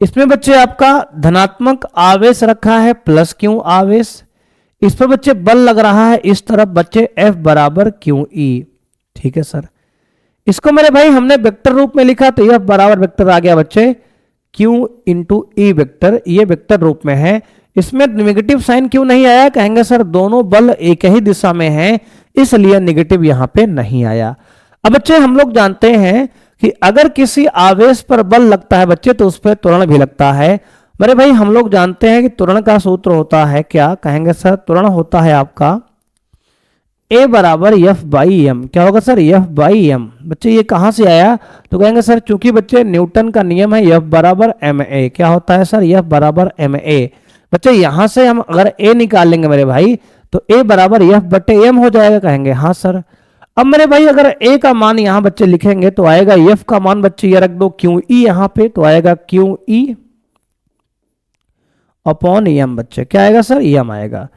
इसमें बच्चे आपका धनात्मक आवेश रखा है प्लस क्यू आवेश, इस पर बच्चे बल लग रहा है इस तरफ बच्चे F बराबर क्यू ई। ठीक है सर। इसको मेरे भाई हमने वेक्टर रूप में लिखा तो F बराबर वेक्टर आ गया बच्चे Q इंटू ई वेक्टर, ये वेक्टर रूप में है। इसमें नेगेटिव साइन क्यों नहीं आया, कहेंगे सर दोनों बल एक ही दिशा में हैं, इसलिए नेगेटिव यहां पे नहीं आया। अब बच्चे हम लोग जानते हैं कि अगर किसी आवेश पर बल लगता है बच्चे तो उस पर त्वरण भी लगता है। मेरे भाई हम लोग जानते हैं कि त्वरण का सूत्र होता है क्या, कहेंगे सर त्वरण होता है आपका A बराबर एफ बाई एम। क्या होगा सर, एफ बाई एम। बच्चे ये कहां से आया, तो कहेंगे सर चूंकि बच्चे न्यूटन का नियम है एफ बराबर एम ए। क्या होता है सर, एफ बराबर एम ए। बच्चे यहां से हम अगर ए निकालेंगे मेरे भाई तो ए बराबर एफ बटे एम हो जाएगा, कहेंगे हाँ सर। अब मेरे भाई अगर ए का मान यहां बच्चे लिखेंगे तो आएगा एफ का मान बच्चे ये रख दो क्यू ई यहां पे, तो आएगा क्यू ई अपॉन एम। बच्चे क्या आएगा सर, एम आएगा।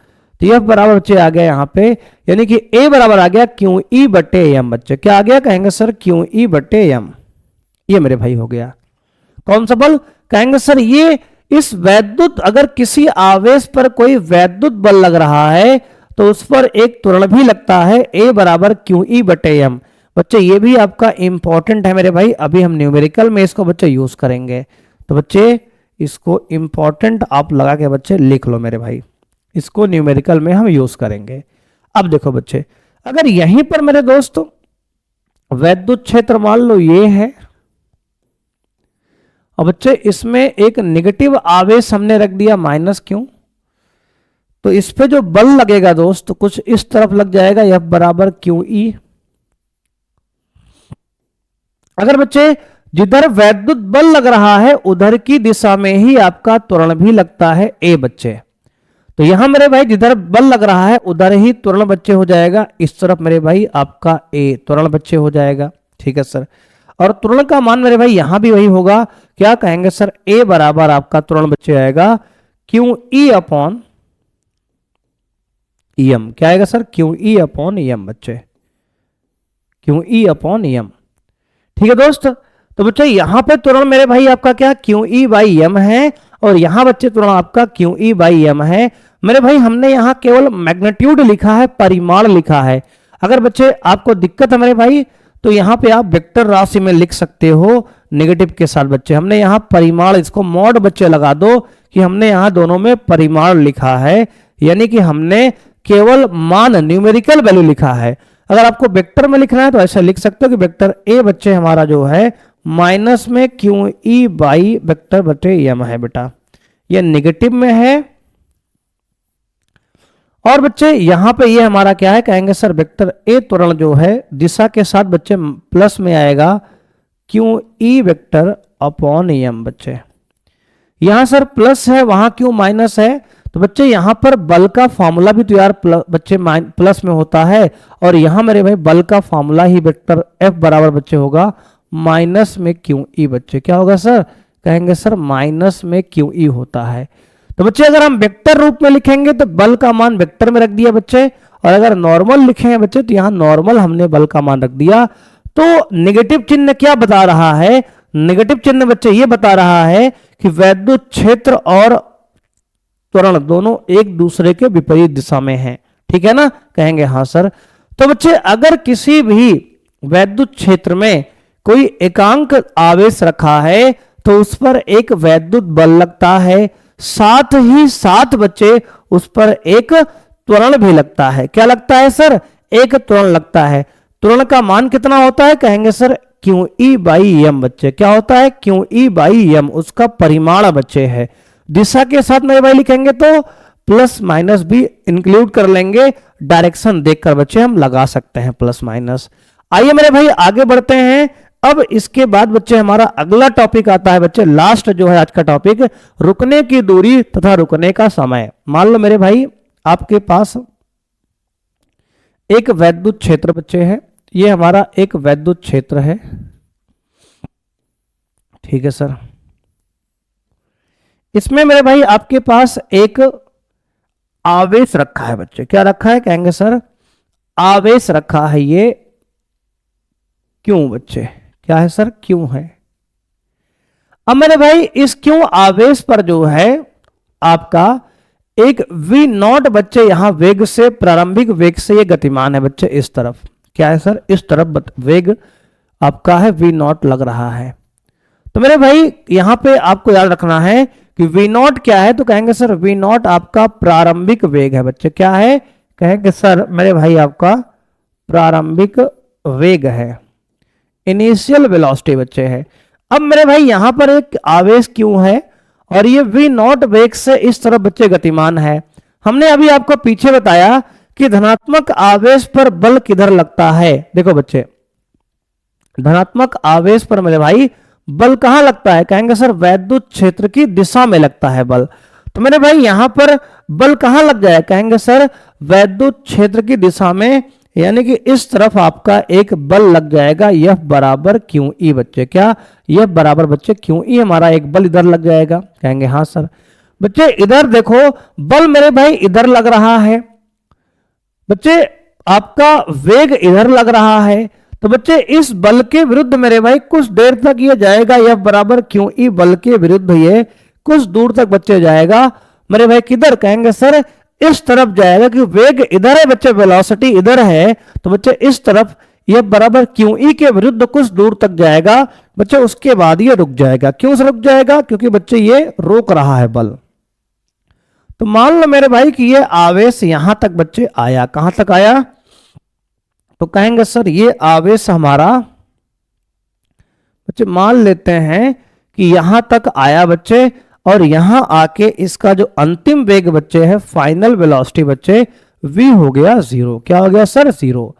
तो एफ बराबर बच्चे आ गया यहाँ पे, यानी कि ए बराबर आ गया क्यू ई बटे एम। बच्चे क्या आ गया, कहेंगे सर क्यू ई बटे एम। ये मेरे भाई हो गया। कौन सा बल, कहेंगे सर ये इस वैद्युत, अगर किसी आवेश पर कोई वैद्युत बल लग रहा है तो उस पर एक त्वरण भी लगता है, ए बराबर क्यू ई बटे एम। बच्चे ये भी आपका इंपॉर्टेंट है मेरे भाई, अभी हम न्यूमेरिकल में इसको बच्चे यूज करेंगे। तो बच्चे इसको इंपॉर्टेंट आप लगा के बच्चे लिख लो मेरे भाई, इसको न्यूमेरिकल में हम यूज करेंगे। अब देखो बच्चे, अगर यहीं पर मेरे दोस्त वैद्युत क्षेत्र मान लो ये है, और बच्चे इसमें एक नेगेटिव आवेश हमने रख दिया माइनस क्यू, तो इस पे जो बल लगेगा दोस्त कुछ इस तरफ लग जाएगा, एफ बराबर क्यू ई। अगर बच्चे जिधर वैद्युत बल लग रहा है उधर की दिशा में ही आपका त्वरण भी लगता है, ए बच्चे। तो यहां मेरे भाई जिधर बल लग रहा है उधर ही त्वरण बच्चे हो जाएगा, इस तरफ मेरे भाई आपका ए त्वरण बच्चे हो जाएगा। ठीक है सर, और त्वरण का मान मेरे भाई यहां भी वही होगा, क्या कहेंगे सर, ए बराबर आपका त्वरण बच्चे आएगा क्यू ई अपॉन एम। क्या आएगा sir, Q E upon M. बच्चे क्यू ई अपॉन एम। ठीक है दोस्त, तो बच्चे यहां पे त्वरण मेरे भाई आपका क्या क्यू ई बाई एम है, और यहां बच्चे त्वरण आपका क्यू ई बाई एम है। मेरे भाई हमने यहां केवल मैग्नीट्यूड लिखा है, परिमाण लिखा है। अगर बच्चे आपको दिक्कत है मेरे भाई तो यहां पे आप वेक्टर राशि में लिख सकते हो नेगेटिव के साथ। बच्चे हमने यहां परिमाण, इसको मॉड बच्चे लगा दो कि हमने यहां दोनों में परिमाण लिखा है, यानी कि हमने केवल मान न्यूमेरिकल वैल्यू लिखा है। अगर आपको वेक्टर में लिखना है तो ऐसा लिख सकते हो कि वेक्टर ए बच्चे हमारा जो है माइनस में क्यू ई बाई वेक्टर बटे एम है बेटा, ये नेगेटिव में है। और बच्चे यहां पे ये हमारा क्या है, कहेंगे सर वेक्टर ए त्वरण जो है दिशा के साथ बच्चे प्लस में आएगा Q E vector upon M. बच्चे यहां सर प्लस है, वहां क्यों माइनस है, तो बच्चे यहां पर बल का फॉर्मूला भी तो यार बच्चे प्लस में होता है, और यहां मेरे भाई बल का फॉर्मूला ही वेक्टर एफ बराबर बच्चे होगा माइनस में क्यू ई। बच्चे क्या होगा सर, कहेंगे सर माइनस में क्यू ई होता है। तो बच्चे अगर हम वेक्टर रूप में लिखेंगे तो बल का मान वेक्टर में रख दिया बच्चे, और अगर नॉर्मल लिखेंगे बच्चे तो यहां नॉर्मल हमने बल का मान रख दिया। तो नेगेटिव चिन्ह क्या बता रहा है, नेगेटिव चिन्ह बच्चे ये बता रहा है कि वैद्युत क्षेत्र और त्वरण दोनों एक दूसरे के विपरीत दिशा में हैं। ठीक है ना, कहेंगे हाँ सर। तो बच्चे अगर किसी भी वैद्युत क्षेत्र में कोई एकांक आवेश रखा है तो उस पर एक वैद्युत बल लगता है, साथ ही साथ बच्चे उस पर एक त्वरण भी लगता है। क्या लगता है सर, एक त्वरण लगता है। त्वरण का मान कितना होता है, कहेंगे sir Q E by M. बच्चे क्या होता है, क्यू ई बाई एम, उसका परिमाण बच्चे है। दिशा के साथ मेरे भाई लिखेंगे तो प्लस माइनस भी इंक्लूड कर लेंगे, डायरेक्शन देखकर बच्चे हम लगा सकते हैं प्लस माइनस। आइए मेरे भाई आगे बढ़ते हैं। अब इसके बाद बच्चे हमारा अगला टॉपिक आता है बच्चे, लास्ट जो है आज का टॉपिक, रुकने की दूरी तथा रुकने का समय। मान लो मेरे भाई आपके पास एक वैद्युत क्षेत्र बच्चे है, ये हमारा एक वैद्युत क्षेत्र है। ठीक है सर, इसमें मेरे भाई आपके पास एक आवेश रखा है बच्चे। क्या रखा है, कहेंगे सर आवेश रखा है। ये क्यों बच्चे, क्या है सर, क्यों है। अब मेरे भाई इस क्यों आवेश पर जो है आपका एक v नॉट बच्चे यहां वेग से, प्रारंभिक वेग से ये गतिमान है बच्चे इस तरफ। क्या है सर, इस तरफ वेग आपका है v नॉट लग रहा है। तो मेरे भाई यहां पे आपको याद रखना है कि v नॉट क्या है, तो कहेंगे सर v नॉट आपका प्रारंभिक वेग है बच्चे। क्या है, कहेंगे सर मेरे भाई आपका प्रारंभिक वेग है। इनिशियल वेलोसिटी बच्चे है। अब मेरे भाई यहां पर एक आवेश क्यों है और ये v नॉट वेग से इस तरफ बच्चे गतिमान है। हमने अभी आपको पीछे बताया कि धनात्मक आवेश पर बल किधर लगता है। देखो बच्चे, धनात्मक आवेश पर मेरे भाई बल कहां लगता है, कहेंगे सर वैद्युत क्षेत्र की दिशा में लगता है बल। तो मेरे भाई यहां पर बल कहां लग जाए, कहेंगे सर वैद्युत क्षेत्र की दिशा में, यानी कि इस तरफ आपका एक बल लग जाएगा F बराबर क्यू ई बच्चे। क्या F बराबर बच्चे क्यू ई, हमारा एक बल इधर लग जाएगा। कहेंगे हाँ सर। बच्चे इधर देखो बल मेरे भाई इधर लग रहा है, बच्चे आपका वेग इधर लग रहा है, तो बच्चे इस बल के विरुद्ध मेरे भाई कुछ देर तक ये जाएगा F बराबर क्यू ई, बल के विरुद्ध ये कुछ दूर तक बच्चे जाएगा मेरे भाई किधर, कहेंगे सर इस तरफ जाएगा कि वेग इधर है बच्चे, वेलोसिटी इधर है, तो बच्चे इस तरफ ये बराबर क्यू ई के विरुद्ध कुछ दूर तक जाएगा बच्चे, उसके बाद ये रुक जाएगा। क्यों से रुक जाएगा, क्योंकि बच्चे ये रोक रहा है बल। तो मान लो मेरे भाई कि ये आवेश यहां तक बच्चे आया, कहां तक आया, तो कहेंगे सर ये आवेश हमारा बच्चे मान लेते हैं कि यहां तक आया बच्चे, और यहां आके इसका जो अंतिम वेग बच्चे है, फाइनल वेलोसिटी बच्चे v हो गया 0। क्या हो गया सर, 0।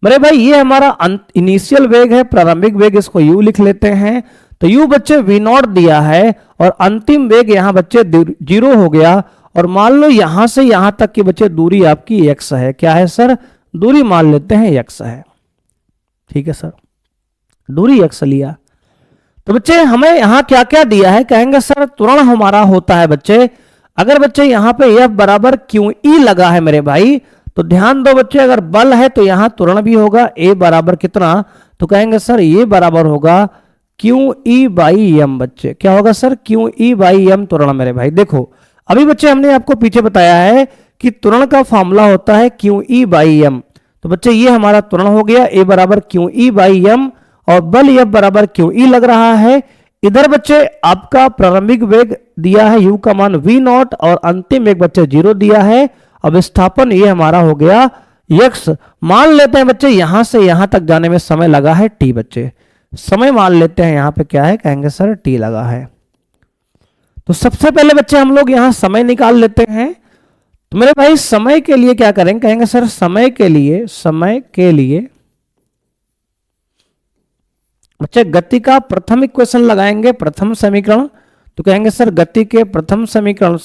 मेरे भाई ये हमारा इनिशियल वेग है, प्रारंभिक वेग, इसको u लिख लेते हैं। तो u बच्चे v नॉट दिया है और अंतिम वेग यहां बच्चे 0 हो गया। और मान लो यहां से यहां तक की बच्चे दूरी आपकी x है। क्या है सर, दूरी मान लेते हैं x है। ठीक है सर, दूरी x लिया। तो बच्चे हमें यहां क्या क्या दिया है, कहेंगे सर त्वरण हमारा होता है बच्चे, अगर बच्चे यहां पे F बराबर क्यू ई लगा है मेरे भाई, तो ध्यान दो बच्चे अगर बल है तो यहां त्वरण भी होगा A बराबर कितना, तो कहेंगे सर ये बराबर होगा क्यू ई बाई एम बच्चे। क्या होगा sir, Q E by M त्वरण मेरे भाई। देखो अभी बच्चे हमने आपको पीछे बताया है कि त्वरण का फॉर्मूला होता है क्यू ई बाई एम। तो बच्चे ये हमारा त्वरण हो गया A बराबर क्यू ई बाई एम, और बल F बराबर क्यू ई लग रहा है। इधर बच्चे आपका प्रारंभिक वेग दिया है u का मान v नॉट, और अंतिम वेग बच्चे 0 दिया है। अब विस्थापन ये हमारा हो गया x। मान लेते हैं बच्चे यहां से यहां तक जाने में समय लगा है t बच्चे, समय मान लेते हैं यहां पे क्या है, कहेंगे सर t लगा है। तो सबसे पहले बच्चे हम लोग यहां समय निकाल लेते हैं। तो मेरे भाई समय के लिए क्या करेंगे, कहेंगे सर समय के लिए बच्चे गति का प्रथम इक्वेशन लगाएंगे, प्रथम समीकरण। तो कहेंगे सर गति के प्रथम समीकरण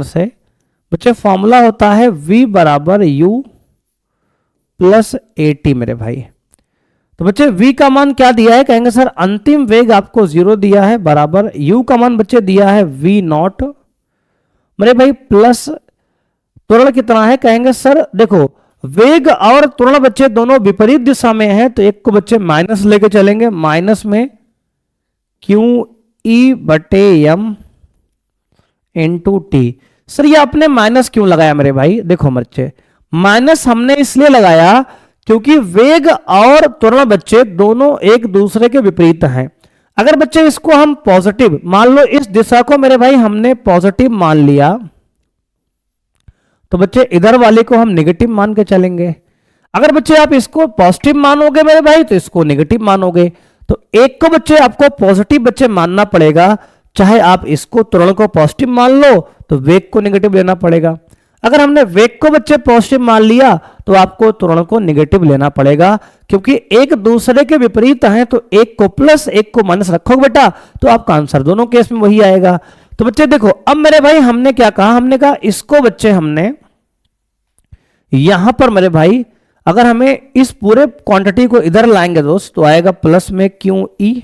से बच्चे फॉर्मूला होता है v बराबर u प्लस ए टी मेरे भाई। तो बच्चे v का मान क्या दिया है, कहेंगे सर अंतिम वेग आपको 0 दिया है, बराबर u का मान बच्चे दिया है v नॉट मेरे भाई, प्लस त्वरण कितना है, कहेंगे सर देखो वेग और त्वरण बच्चे दोनों विपरीत दिशा में है, तो एक को बच्चे माइनस लेके चलेंगे, माइनस में क्यू ई बटे एम इंटू टी। सर ये आपने माइनस क्यों लगाया मेरे भाई, देखो बच्चे माइनस हमने इसलिए लगाया क्योंकि वेग और त्वरण बच्चे दोनों एक दूसरे के विपरीत हैं। अगर बच्चे इसको हम पॉजिटिव मान लो, इस दिशा को मेरे भाई हमने पॉजिटिव मान लिया, तो बच्चे इधर वाले को हम नेगेटिव मान के चलेंगे। अगर बच्चे आप इसको पॉजिटिव मानोगे मेरे भाई, तो इसको नेगेटिव मानोगे। तो एक को बच्चे आपको पॉजिटिव बच्चे मानना पड़ेगा, चाहे आप इसको त्वरण को पॉजिटिव मान लो तो वेग को नेगेटिव लेना पड़ेगा। अगर हमने वेग को बच्चे पॉजिटिव मान लिया तो आपको त्वरण को नेगेटिव लेना पड़ेगा, क्योंकि एक दूसरे के विपरीत हैं। तो एक को प्लस एक को माइनस रखोगे बेटा तो आपका आंसर दोनों केस में वही आएगा। तो बच्चे देखो अब मेरे भाई हमने क्या कहा, हमने कहा इसको बच्चे हमने यहां पर मेरे भाई अगर हमें इस पूरे क्वांटिटी को इधर लाएंगे दोस्त, तो आएगा प्लस में Q E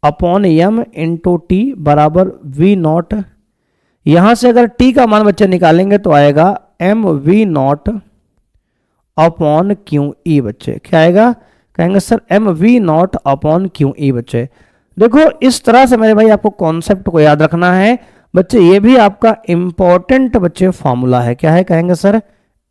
upon M into T बराबर वी नॉट। यहां से अगर टी का मान बच्चे निकालेंगे तो आएगा M V naught upon Q E बच्चे। क्या आएगा, कहेंगे sir M V naught upon Q E बच्चे। देखो इस तरह से मेरे भाई आपको कॉन्सेप्ट को याद रखना है बच्चे, ये भी आपका इंपॉर्टेंट बच्चे फॉर्मूला है। क्या है, कहेंगे सर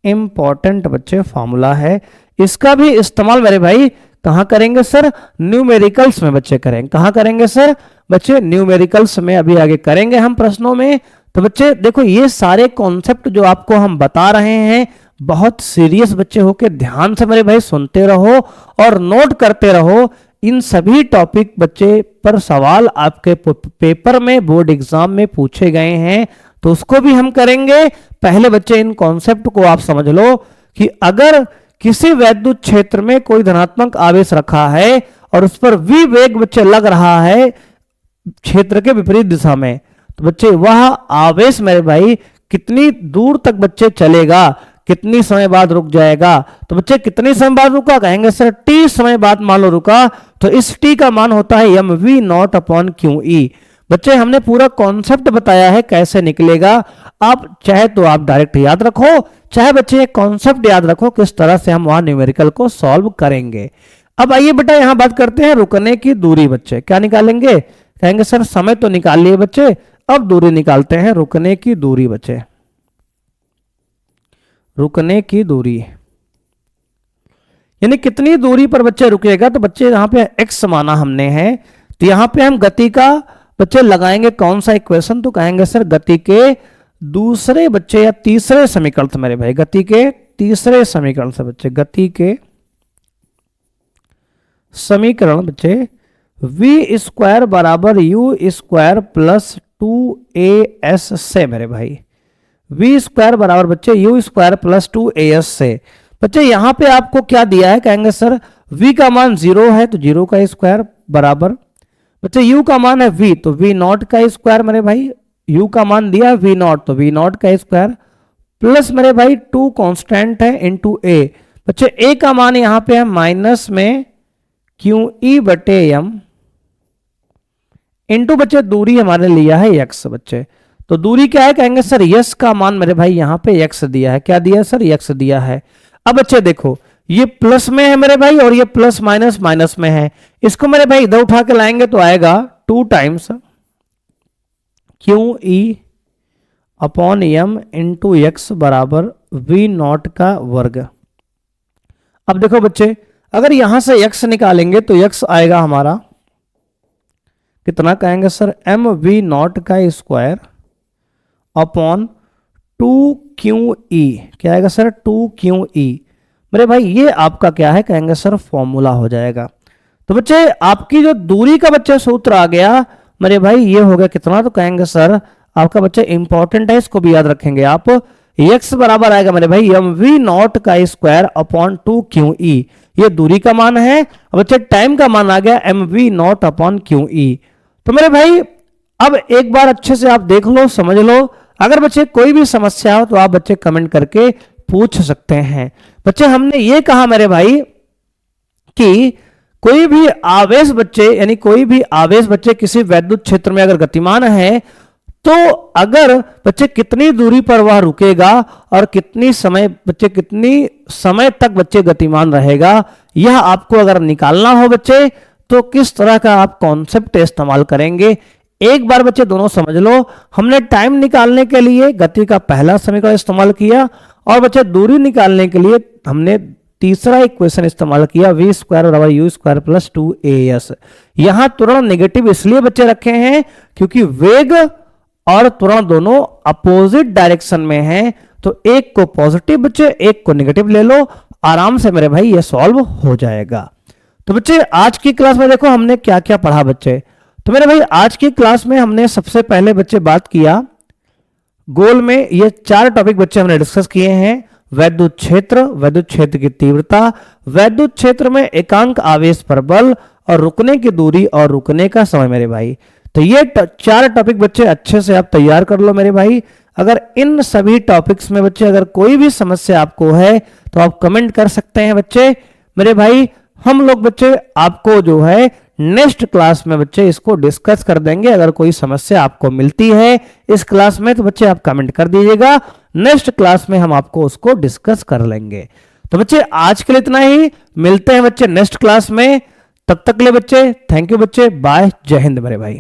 इंपॉर्टेंट बच्चे फॉर्मूला है। इसका भी इस्तेमाल मेरे भाई कहां करेंगे सर, न्यूमेरिकल्स में बच्चे करेंगे। कहां करेंगे सर बच्चे, न्यूमेरिकल्स में अभी आगे करेंगे हम प्रश्नों में। तो बच्चे देखो ये सारे कॉन्सेप्ट जो आपको हम बता रहे हैं, बहुत सीरियस बच्चे होके ध्यान से मेरे भाई सुनते रहो और नोट करते रहो। इन सभी टॉपिक बच्चे पर सवाल आपके पेपर में, बोर्ड एग्जाम में पूछे गए हैं, तो उसको भी हम करेंगे। पहले बच्चे इन कॉन्सेप्ट को आप समझ लो कि अगर किसी वैद्युत क्षेत्र में कोई धनात्मक आवेश रखा है और उस पर v वेग बच्चे लग रहा है क्षेत्र के विपरीत दिशा में, तो बच्चे वह आवेश मेरे भाई कितनी दूर तक बच्चे चलेगा, कितनी समय बाद रुक जाएगा। तो बच्चे कितनी समय बाद रुका, कहेंगे सर t समय बाद मान लो रुका, तो इस t का मान होता है mv0 अपॉन QE। बच्चे हमने पूरा कॉन्सेप्ट बताया है कैसे निकलेगा। आप चाहे तो आप डायरेक्ट याद रखो, चाहे बच्चे कॉन्सेप्ट याद रखो किस तरह से हम वहां न्यूमेरिकल को सॉल्व करेंगे। अब आइए बेटा यहां बात करते हैं रुकने की दूरी। बच्चे क्या निकालेंगे, कहेंगे सर समय तो निकाल लिए बच्चे, अब दूरी निकालते हैं, रुकने की दूरी। बच्चे रुकने की दूरी यानी कितनी दूरी पर बच्चे रुकेगा, तो बच्चे यहां पे x माना हमने है, तो यहां पे हम गति का बच्चे लगाएंगे कौन सा इक्वेशन, तो कहेंगे सर गति के दूसरे बच्चे या तीसरे समीकरण से मेरे भाई, गति के तीसरे समीकरण से बच्चे, गति के समीकरण बच्चे v स्क्वायर बराबर u स्क्वायर प्लस 2as से मेरे भाई, v स्क्वायर बराबर बच्चे u स्क्वायर प्लस 2as से। बच्चे यहां पे आपको क्या दिया है, कहेंगे सर v का मान 0 है तो 0 का स्क्वायर बराबर बच्चे u का मान है v, तो v0 का स्क्वायर मेरे भाई, u का मान दिया v0 तो v0 का स्क्वायर प्लस मेरे भाई 2 कांस्टेंट है इनटू a। बच्चे a का मान यहां पे है माइनस में QE बटे m इनटू बच्चे दूरी हमारे लिया है x। बच्चे तो दूरी क्या है, कहेंगे सर यस का मान मेरे भाई यहां पे x दिया है, क्या दिया है सर x दिया है। अब बच्चे देखो ये प्लस में है मेरे भाई और ये प्लस माइनस माइनस में है, इसको मेरे भाई इधर उठा के लाएंगे तो आएगा 2 times QE upon m into x बराबर v0 का वर्ग। अब देखो बच्चे अगर यहां से x निकालेंगे तो x आएगा हमारा कितना, कहेंगे सर mv0 का स्क्वायर अपॉन 2QE, क्या आएगा सर 2QE। मेरे भाई ये आपका क्या है, कहेंगे सर फॉर्मूला हो जाएगा। तो बच्चे आपकी जो दूरी का बच्चे सूत्र आ गया मेरे भाई, ये हो गया कितना, तो कहेंगे सर आपका बच्चे इंपॉर्टेंट है, इसको भी याद रखेंगे आप, x बराबर आएगा मेरे भाई mv0 का स्क्वायर अपॉन 2QE, ये दूरी का मान है। बच्चे टाइम का मान आ गया mv0 अपॉन QE। तो मेरे भाई अब एक बार अच्छे से आप देख लो, समझ लो, अगर बच्चे कोई भी समस्या हो तो आप बच्चे कमेंट करके पूछ सकते हैं। बच्चे हमने ये कहा मेरे भाई कि कोई भी आवेश बच्चे यानी कोई भी आवेश बच्चे किसी वैद्युत क्षेत्र में अगर गतिमान है, तो अगर बच्चे कितनी दूरी पर वह रुकेगा और कितनी समय बच्चे कितनी समय तक बच्चे गतिमान रहेगा, यह आपको अगर निकालना हो बच्चे तो किस तरह का आप कॉन्सेप्ट इस्तेमाल करेंगे। एक बार बच्चे दोनों समझ लो, हमने टाइम निकालने के लिए गति का पहला समीकरण इस्तेमाल किया और बच्चे दूरी निकालने के लिए हमने तीसरा इक्वेशन इस्तेमाल किया v स्क्वायर बराबर u स्क्वायर प्लस 2as। यहां त्वरण नेगेटिव इसलिए बच्चे रखे हैं क्योंकि वेग और त्वरण दोनों अपोजिट डायरेक्शन में हैं, तो एक को पॉजिटिव बच्चे एक को नेगेटिव ले लो, आराम से मेरे भाई ये सॉल्व हो जाएगा। तो बच्चे आज की क्लास में देखो हमने क्या क्या पढ़ा बच्चे। तो मेरे भाई आज की क्लास में हमने सबसे पहले बच्चे बात किया गोल में, ये 4 टॉपिक बच्चे हमने डिस्कस किए हैं, वैद्युत क्षेत्र की तीव्रता, वैद्युत क्षेत्र में एकांक आवेश पर बल और रुकने की दूरी और रुकने का समय मेरे भाई। तो ये 4 टॉपिक बच्चे अच्छे से आप तैयार कर लो मेरे भाई। अगर इन सभी टॉपिक्स में बच्चे अगर कोई भी समस्या आपको है तो आप कमेंट कर सकते हैं बच्चे मेरे भाई। हम लोग बच्चे आपको जो है नेक्स्ट क्लास में बच्चे इसको डिस्कस कर देंगे। अगर कोई समस्या आपको मिलती है इस क्लास में तो बच्चे आप कमेंट कर दीजिएगा, नेक्स्ट क्लास में हम आपको उसको डिस्कस कर लेंगे। तो बच्चे आज के लिए इतना ही, मिलते हैं बच्चे नेक्स्ट क्लास में, तब तक के लिए बच्चे थैंक यू बच्चे, बाय, जय हिंद मेरे भाई।